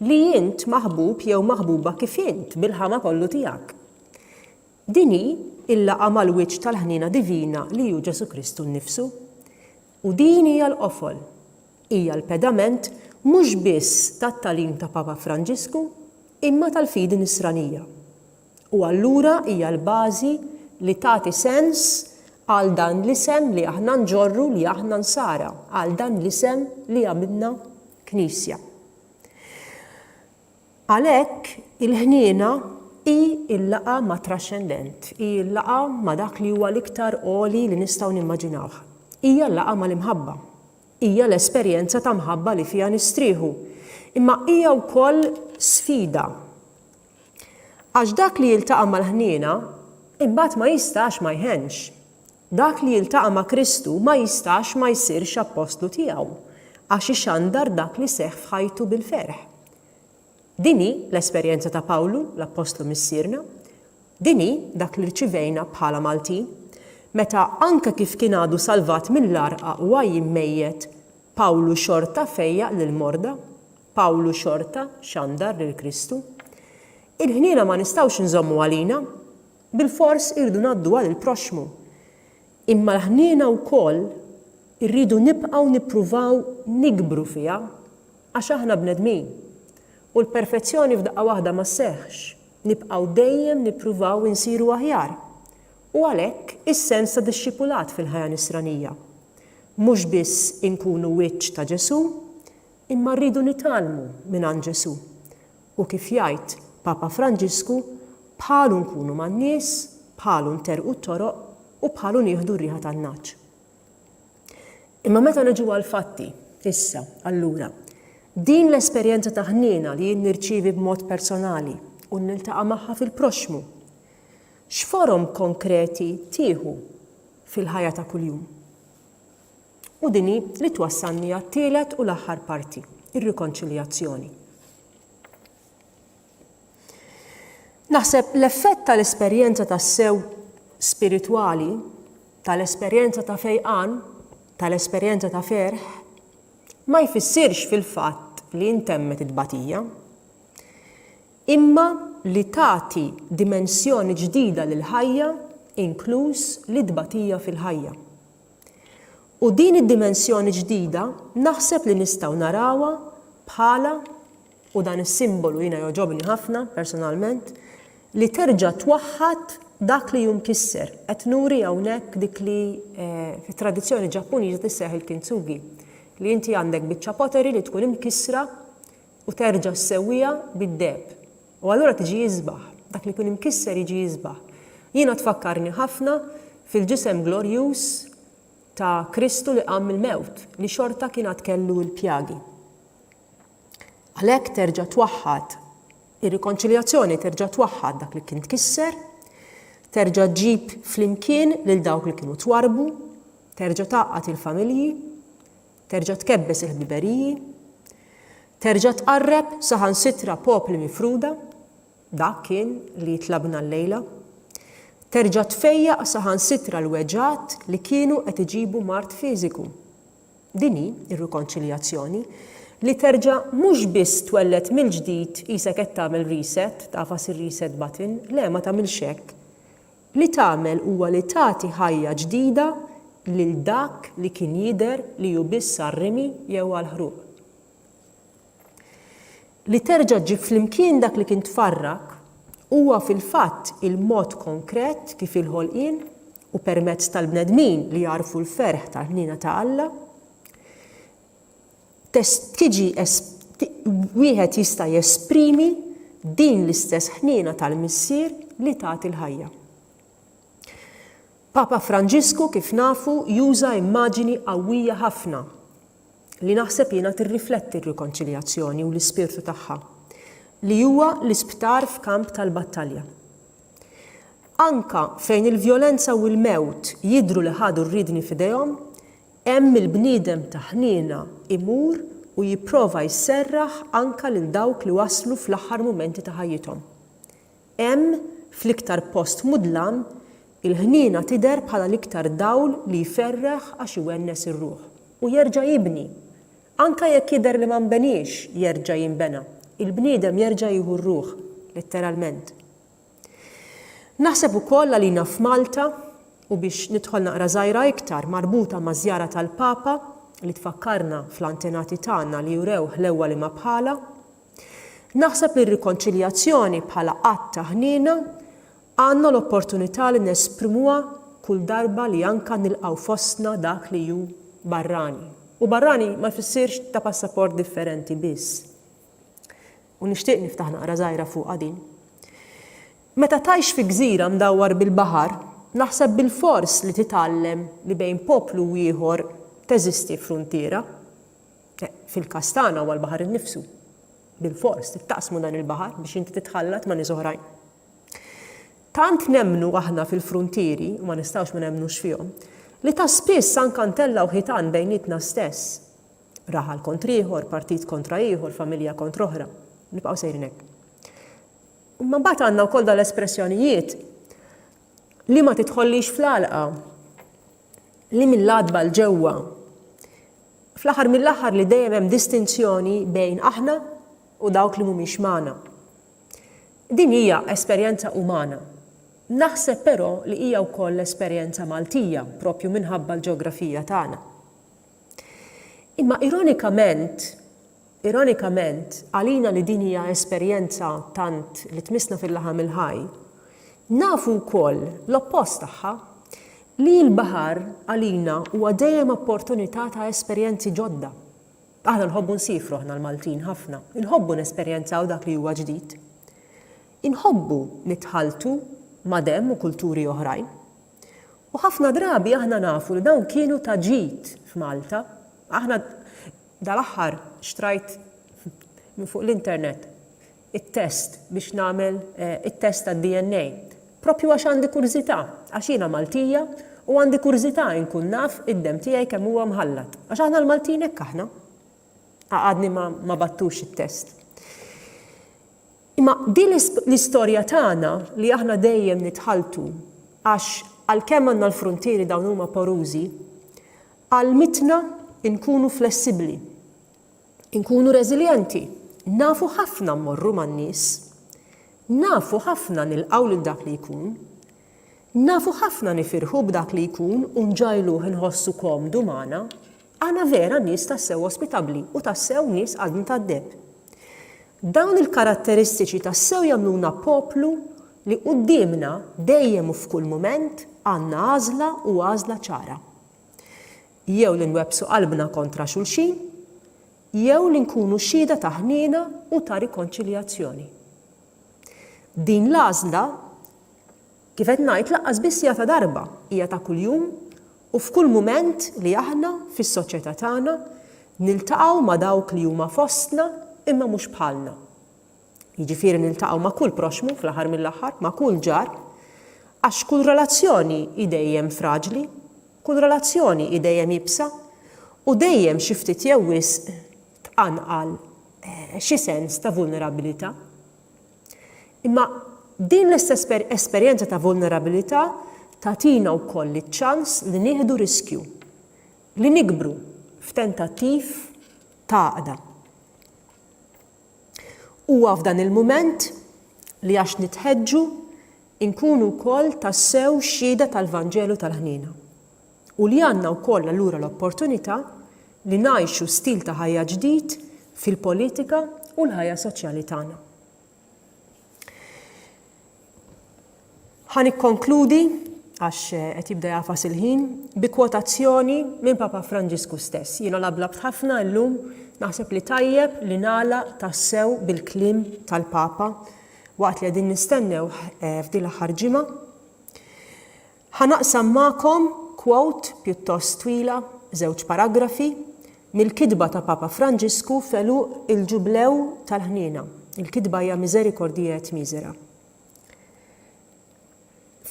li int maħbub jew maħbuba kif int bil-ħama kollu tiegħek. Dini il-laqa mal-wiċċ tal-ħnina divina li hu Ġesu Kristu nnifsu. U din hija l-qofol, hija l-pedament mhux biss tat-tagħlim ta' Papa Franġisku imma tal-fidi nisranija. U allura hija l-bażi li tagħti sens għal dan l-isem li aħna nġorru li aħna nsara, għal dan l-isem li għamilna Knisja. Għalhekk il-ħniena hi l-laqa ma' trascendent, hi l-laqa ma' dak li huwa l-iktar għoli li nistgħu nimmaġinawh. Hija l-laqa mal-imħabba, hija l-esperjenza ta' mħabba li fiha nistrieħu, imma hija wkoll sfida. Għax dak li jiltaqa' mal-ħniena imbagħad ma jistax ma jħenx. Dak li jiltaqa' ma' Kristu ma jistax ma jsirx apostlu tiegħu, għax ixandar dak li seħħ f'ħajtu bil-ferħ. Dini l-esperjenza ta' Pawlu, l-apostlu missierna, dini dak li rċivejna bħala Maltin, meta anke kif kien għadu salvat mill-arqa u għajjim mejjed, Pawlu xorta fejjaq lill-morda, Pawlu xorta xandar lil Kristu. Il-ħniena ma nistgħux nżommu għalina, bil-fors irdu ngħaddu għal il-proxmu. Imma l-ħniena wkoll irridu nibqgħu nippruvaw nikbru fiha għax aħna bnedmin. U l-perfezzjoni f'daqqa waħda ma sseħħx, nibqgħu dejjem nippruvaw insiru aħjar. U għalhekk is-sens ta' dixxipulat fil-ħajja nisranija. Mhux biss inkunu wiċċ ta' Ġesu, imma rridu nitalmu minn Ġesu. U kif jgħid Papa Franġisku, bħalu nkunu man-nies, bħalu nterqu t-toroq u bħalu nieħdu r-riħa tan-naċ. Imma meta niġu għall-fatti, issa, allura, din l-esperjenza ta' ħniena li jien nirċievi b'mod personali u niltaqa' magħha fil-proxmu, x'forom konkreti tieħu fil-ħajja ta' kuljum? U dini li twassalni għat-tielet u l-aħħar parti, ir-rikonċiljazzjoni. Naħseb l-effett tal-esperjenza tas-sew spiritwali, tal-esperjenza ta' fejqan, tal-esperjenza ta' ferħ, ma jfissirx fil-fatt li intemmet id-batija, imma li tagħti dimensjoni ġdida lil-ħajja, inkluż l-idbatija fil-ħajja. U din id-dimensjoni ġdida naħseb li nistgħu narawha bħala, u dan is-simbolu jiena jogħġobni ħafna personalment, li terġa' twaħħad dak li jumkisser. Qed nuri hawnhekk dik li fit-tradizzjoni Ġappuniża tisseħ il-kintsugi, li inti għandek biċċa poteri li tkun imkissra u terġa' ssewwiha bid-deb. U allura tiġi jiżbaħ, dak li jkun imkisser jiġi jiżbaħ. Jiena tfakkarni ħafna fil-ġisem glorjuż ta' Kristu li qam mill-mewt, li xorta kien għad kellu l-pjagi. Għalhekk terġa' twaħħad ir-rikonċiljazzjoni terġa' twaħħad dak li kien tkisser, terġa' ġib flimkien lil dawk li kienu twarbu, terġa' taqqat il-familji, terġa' tkebbes il-ħbiberiji, terġa' tqarreb saħansitra popli mifruda, dak kien li jitlabna llejla, terġa' tfejjaq saħansitra l-weġġat li kienu qed iġibu mart fiżiku. Dini ir-rikonċiljazzjoni li terġa' mhux biss twellet mill-ġdid isek qed tagħmel reset, tafas ir-reset button, le ma tagħmilx hekk. Li tagħmel huwa li tagħti ħajja ġdida lil dak li kien jidher li hu biss għar-rimi jew għall-ħruq. Li terġa' ġib flimkien dak li kien tfarrak huwa fil-fatt il-mod konkret kif il-ħolqien u permezz tal-bnedmin li jarfu l-ferħ tal-ħniena ta' Alla wieħed jista' jesprimi din l-istess ħniena tal-missier li tagħti l-ħajja. Papa Franġisku kif nafu juża immaġini qawwija ħafna li naħseb jiena tirrifletti r-rikonċiljazzjoni u l-ispirtu tagħha, li huwa l-isptar f'kamp tal-battalja. Anka fejn il-vjolenza u l-mewt jidhru li ħadu rridni f'idejhom, hemm il-bniedem ta' ħniena imur u jipprova jserraħ anka lil dawk li waslu fl-aħħar mumenti ta' ħajjithom. Hemm fl-iktar post mudlam il-ħniena tidher bħala l-iktar dawl li jferraħ għax iwennes ir-ruħ u jerġa' jibni. Anka jekk jidher li ma nbenix jerġa' jinbena. Il-bniedem jerġa' jieħu r-ruħ, letteralment. Naħseb ukoll għalina f'Malta u biex nidħol naqra żgħira iktar marbuta ma' żjara tal-Papa li tfakkarna fl-antenati tagħna li jurew ħlewwa li ma bħala, naħseb li r-rikonċiljazzjoni bħala qatt ta' ħniena għandna l-opportunità li nesprimuha kull darba li anka nilqgħu fostna dak li hu barrani. U barrani ma jfissirx ta' passaport differenti biss. U nixtieq niftaħ naqra żgħira fuqha din. Meta tgħix fi gżira mdawwar bil-baħar, naħseb bil-fors li titgħallem li bejn poplu u ieħor teżisti frontiera. Fil-każ tagħna huwa l-baħar innifsu. Bil-fors tittaqsmu dan il-baħar biex inti titħallat ma' nies oħrajn. Tant nemmnu aħna fil-frontieri, u ma nistgħux ma nemmnux fihom, li ta' spiss anke ntellgħu ħitan bejnietna stess. Raħal kontra ieħor, partit kontra ieħor, familja kontra oħra. Nibqgħu sejrin hekk. Ma mbagħad għandna wkoll dal-espressjonijiet li ma tidħollix fl-għalqa, li mill-adba l-ġewwa. Fl-aħħar mill-aħħar li dejjem hemm distinzjoni bejn aħna u dawk li mhumiex magħna. Din hija esperjenza umana. Naħseb però li hija wkoll esperjenza Maltija, propju minħabba l-ġeografija tagħna. Imma ironikament, għalina li din hija esperjenza tant li tmissna fil-laħam il-ħaj, nafu wkoll l-oppost tagħha li l-baħar għalina huwa dejjem opportunità ta' esperjenzi ġodda. Aħna nħobbu nsifru aħna l-Maltin ħafna, inħobbu nesperjenzaw dak li huwa ġdid. Inħobbu nitħaltu ma' dem u kulturi oħrajn. U ħafna drabi aħna nafu li dawn kienu ta' ġid f'Malta. Aħna dal-aħħar xtrajt minn fuq l-internet it-test biex nagħmel it-test tad-DNA. Propju għax għandi kurżità, għax jiena Maltija u għandi kurżità nkun naf id-dem tiegħi kemm huwa mħallat. Għax aħna l-Maltin hekk aħna. Għadni ma battux it-test. Imma din l-istorja tagħna li aħna dejjem nitħaltu għax għalkemm għandna l-frontieri dawn huma porużi, għalmitna nkunu flessibbli, nkunu reżiljenti, nafu ħafna mmorru man-nies, nafu ħafna nilqgħu lil dak li jkun, nafu ħafna nifirħu b'dak li jkun u nġajluh inħossu komdu magħna, għandna vera nies tassew ospitabbli u tassew nies għadhom tad-deb. Dawn il-karatteristiċi tassew jagħmluna poplu li qudiemna dejjem u f'kull mument għandna għażla u għażla ċara. Jew li nwebsu qalbna kontra xulxin, jew li nkunu xhieda ta' ħniena u ta' rikonċiljazzjoni. Din l-għażla kif qed ngħid laqqas biss hija ta' darba, hija ta' kuljum u f'kull mument li aħna fis-soċjetà tagħna niltaqgħu ma' dawk li huma fostna imma mhux bħalna. Jiġifieri niltaqgħu ma' kull proxmu fl-aħħar mill-aħħar, ma' kull ġar, għax kull relazzjoni dejjem fraġli, kull relazzjoni dejjem jibsa u dejjem xi ftit jew wisq tqanqal xi sens ta' vulnerabilità. Imma din l-istess esperjenza ta' vulnerabilità tagħtina wkoll iċ-ċans li nieħdu riskju, li nikbru f'tentattiv ta' għaqda. Huwa f'dan il-mument li għax nitħeġġu nkunu wkoll tassew xhieda tal-Vanġelu tal-ħniena. U li għandna wkoll allura l-opportunità li ngħixu stil ta' ħajja ġdid fil-politika u l-ħajja soċjali tagħna. Ħanikkonkludi għax qed jibda jafas il-ħin bi kwotazzjoni minn Papa Franġisku stess. Jiena lablabt ħafna llum naħseb li tajjeb li nagħlaq tassew bil-kliem tal-Papa waqt li qegħdin nistennew f'din l-aħħar ġimgħa. Ħanaqsam magħkom quote pjuttost twila, żewġ paragrafi mill-kitba ta' Papa Franġisku feluq il-ġublew tal-ħniena. Il-kitba hija Misericordiae et Misera.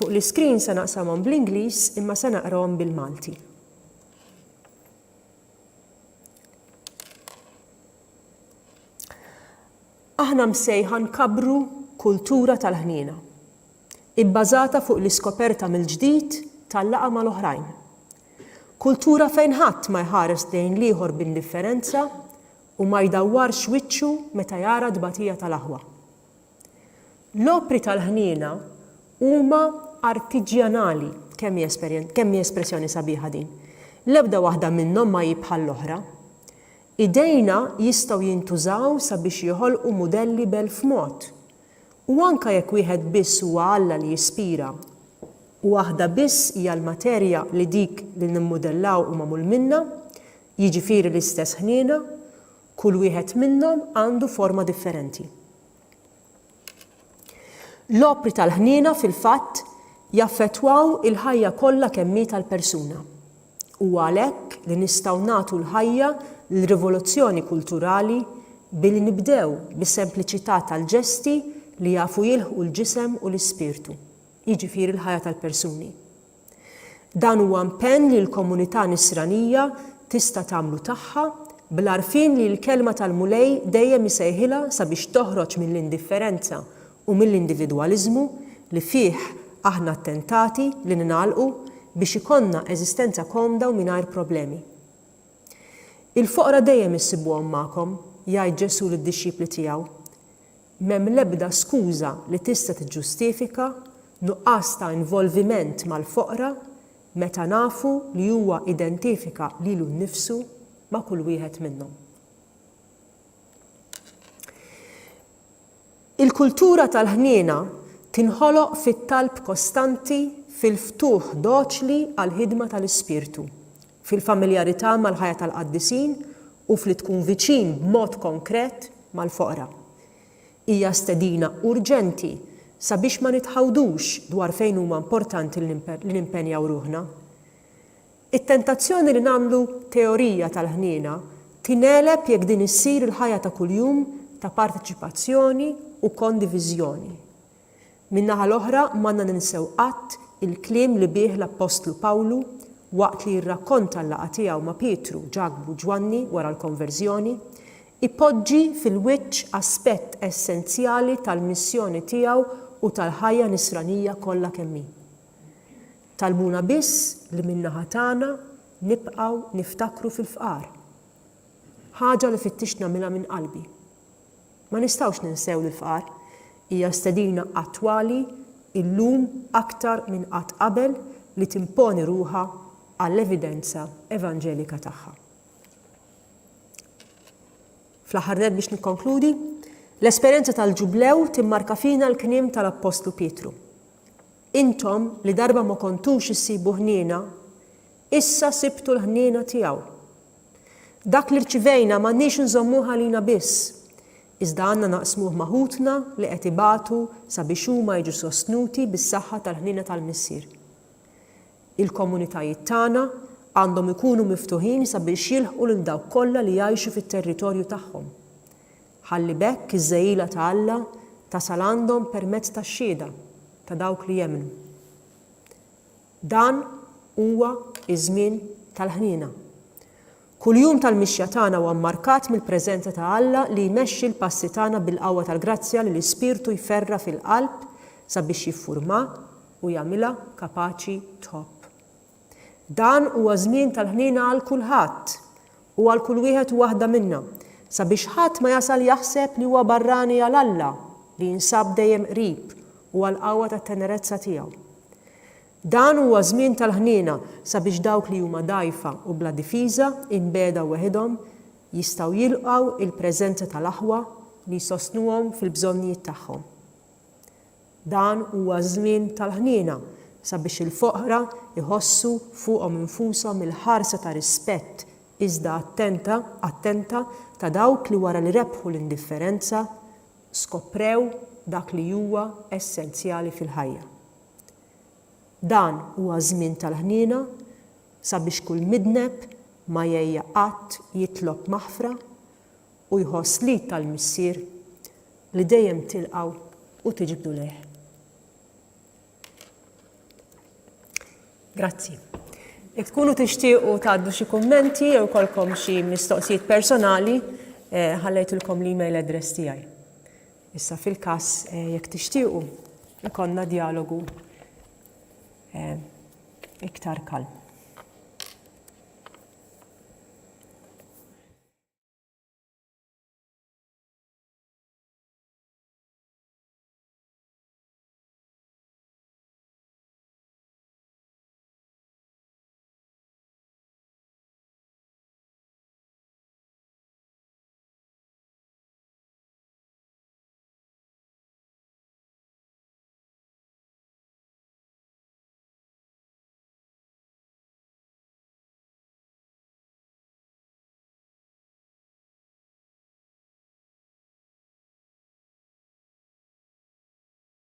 Fuq l-iskrin se naqsamhom bl-Ingliż imma se naqrawhom bil-Malti. Aħna msejħa nkabru kultura tal-ħniena, ibbażata fuq l-iskoperta mill-ġdid tal-laqa mal-oħrajn. Kultura fejn ħadd ma jħares lejn l-ieħor b'indifferenza u ma jdawwarx wiċċu meta jara dbatija tal-aħwa. L-opri tal-ħniena huma artiġjanali kemm hi espressjoni sabiħa din. L-ebda waħda minnhom ma jibħal l-oħra. Idejna jistgħu jintużaw sabiex joħolqu mudelli b'elf mod. U anke jekk wieħed biss huwa Alla li jispira u waħda biss hija l-materja li dik li nimmodellaw u magħmul minnha, jiġifieri l-istess ħniena, kull wieħed minnhom għandu forma differenti. L-opri tal-ħniena fil-fatt jaffettwaw il-ħajja kollha kemm hi tal-persuna. U għalhekk li nistgħu nagħtu l-ħajja l-rivoluzzjoni kulturali billi nibdew bis-sempliċità tal-ġesti li jafu jilħqu l-ġisem u l-ispirtu, jiġifieri l-ħajja tal-persuni. Dan huwa impenn li l-komunità nisranija tista' tagħmlu tagħha bl-għarfien li l-kelma tal-Mulej dejjem isejħilha sabiex toħroġ mill-indifferenza u mill-individwaliżmu li fih aħna attentati li ningħalqu biex ikonna eżistenza komda u mingħajr problemi. Il-foqra dejjem issibuhom magħkom, jgħid Ġesu lid-dixxipli tiegħu. M'hemm l-ebda skuża li tista' tiġġustifika nuqqas ta' involviment mal-foqra meta nafu li huwa identifika lilu nnifsu ma' kull wieħed minnhom. Il-kultura tal-ħniena tinħoloq fit-talb kostanti fil-ftuħ doċli għall-ħidma tal-ispirtu, fil-familjarità mal-ħajja tal-qaddisin u fli tkun viċin b'mod konkret mal-foqra. Hija stedina urġenti sabiex ma nitħawdux dwar fejn huma importanti li nimpenjaw ruħna. It-tentazzjoni li nagħmlu teorija tal-ħniena tingħeleb jekk din issir il-ħajja ta' kuljum ta' parteċipazzjoni u kondiviżjoni. Min-naħa l-oħra m'għandna ninsew qatt il-kliem li bih l-Apostlu Pawlu waqt li jirrakkonta l-laqgħa tiegħu ma' Pietru, Ġakbu, Ġwanni wara l-konverżjoni, ipoġġi fil-wiċċ aspett essenzjali tal-missjoni tiegħu u tal-ħajja nisranija kollha kemm hi. Talbuna biss li min-naħa tagħna nibqgħu niftakru fil-fqar. Ħaġa li fittix nagħmilha minn qalbi. Ma nistgħux ninsew l-fqar, hija stedina attwali illum aktar minn qatt qabel li timponi ruħha għall-evidenza evanġelika tagħha. Fl-aħħar biex nikkonkludi, l-esperjenza tal-ġublew timmarka fina l-kliem tal-Apostlu Pietru. Intom li darba ma kontux issibu ħniena, issa sibtu l-ħniena tiegħu. Dak li rċivejna m'għandniex nżommuha lina biss, iżda għandna naqsmuh maħutna li qed ibatu sabiex huma jiġu sostnuti bis-saħħa tal-ħniena tal-missier. Il-komunitajiet tagħna għandhom ikunu miftuħin sabiex jilħqu lil dawk kollha li jgħixu fit-territorju tagħhom. Ħalli bekk iż-żgħila ta' Alla tasal għandhom permezz tax-xhieda ta' dawk li jemmnu. Dan huwa iż-żmien tal-ħniena. Kuljum tal-mixja tagħna huwa mmarkat mill-preżenza ta' Alla li jmexxi l-passi tagħna bil-qawwa tal-grazzja li l-Ispirtu jferra fil-qalb sabiex jiffurma u jagħmilha kapaċi tħobb. Dan huwa żmien tal-ħniena għal kulħadd u għal kull wieħed u waħda minna sabiex ħadd ma jasal jaħseb li huwa barrani għal Alla li jinsab dejjem qrib u għal qawwa tat-tenerezza tiegħu. Dan huwa żmien tal-ħniena sabiex dawk li huma dgħajfa u bla difiża imbeda weħidhom jistgħu jilqgħu il-preżenza tal-aħwa li jsostnuhom fil-bżonnijiet tagħhom. Dan huwa żmien tal-ħniena sabiex il-foqra iħossu fuqhom infushom il-ħarsa ta' rispett iżda attenta ta' dawk li wara li rebħu l-indifferenza skoprew dak li huwa essenzjali fil-ħajja. Dan huwa żmien tal-ħniena sabiex kull midneb ma jgħajja qatt jitlob maħfra u jħoss li tal-missier li dejjem tilqgħu u tiġibdu lejh. Grazzi. Jekk tkunu tixtiequ tgħaddu xi kummenti jew ikolkom xi mistoqsijiet personali, ħallejtilkom l-email address tiegħi. Issa fil-każ jekk tixtiequ ikollna dialogu iktar kalm.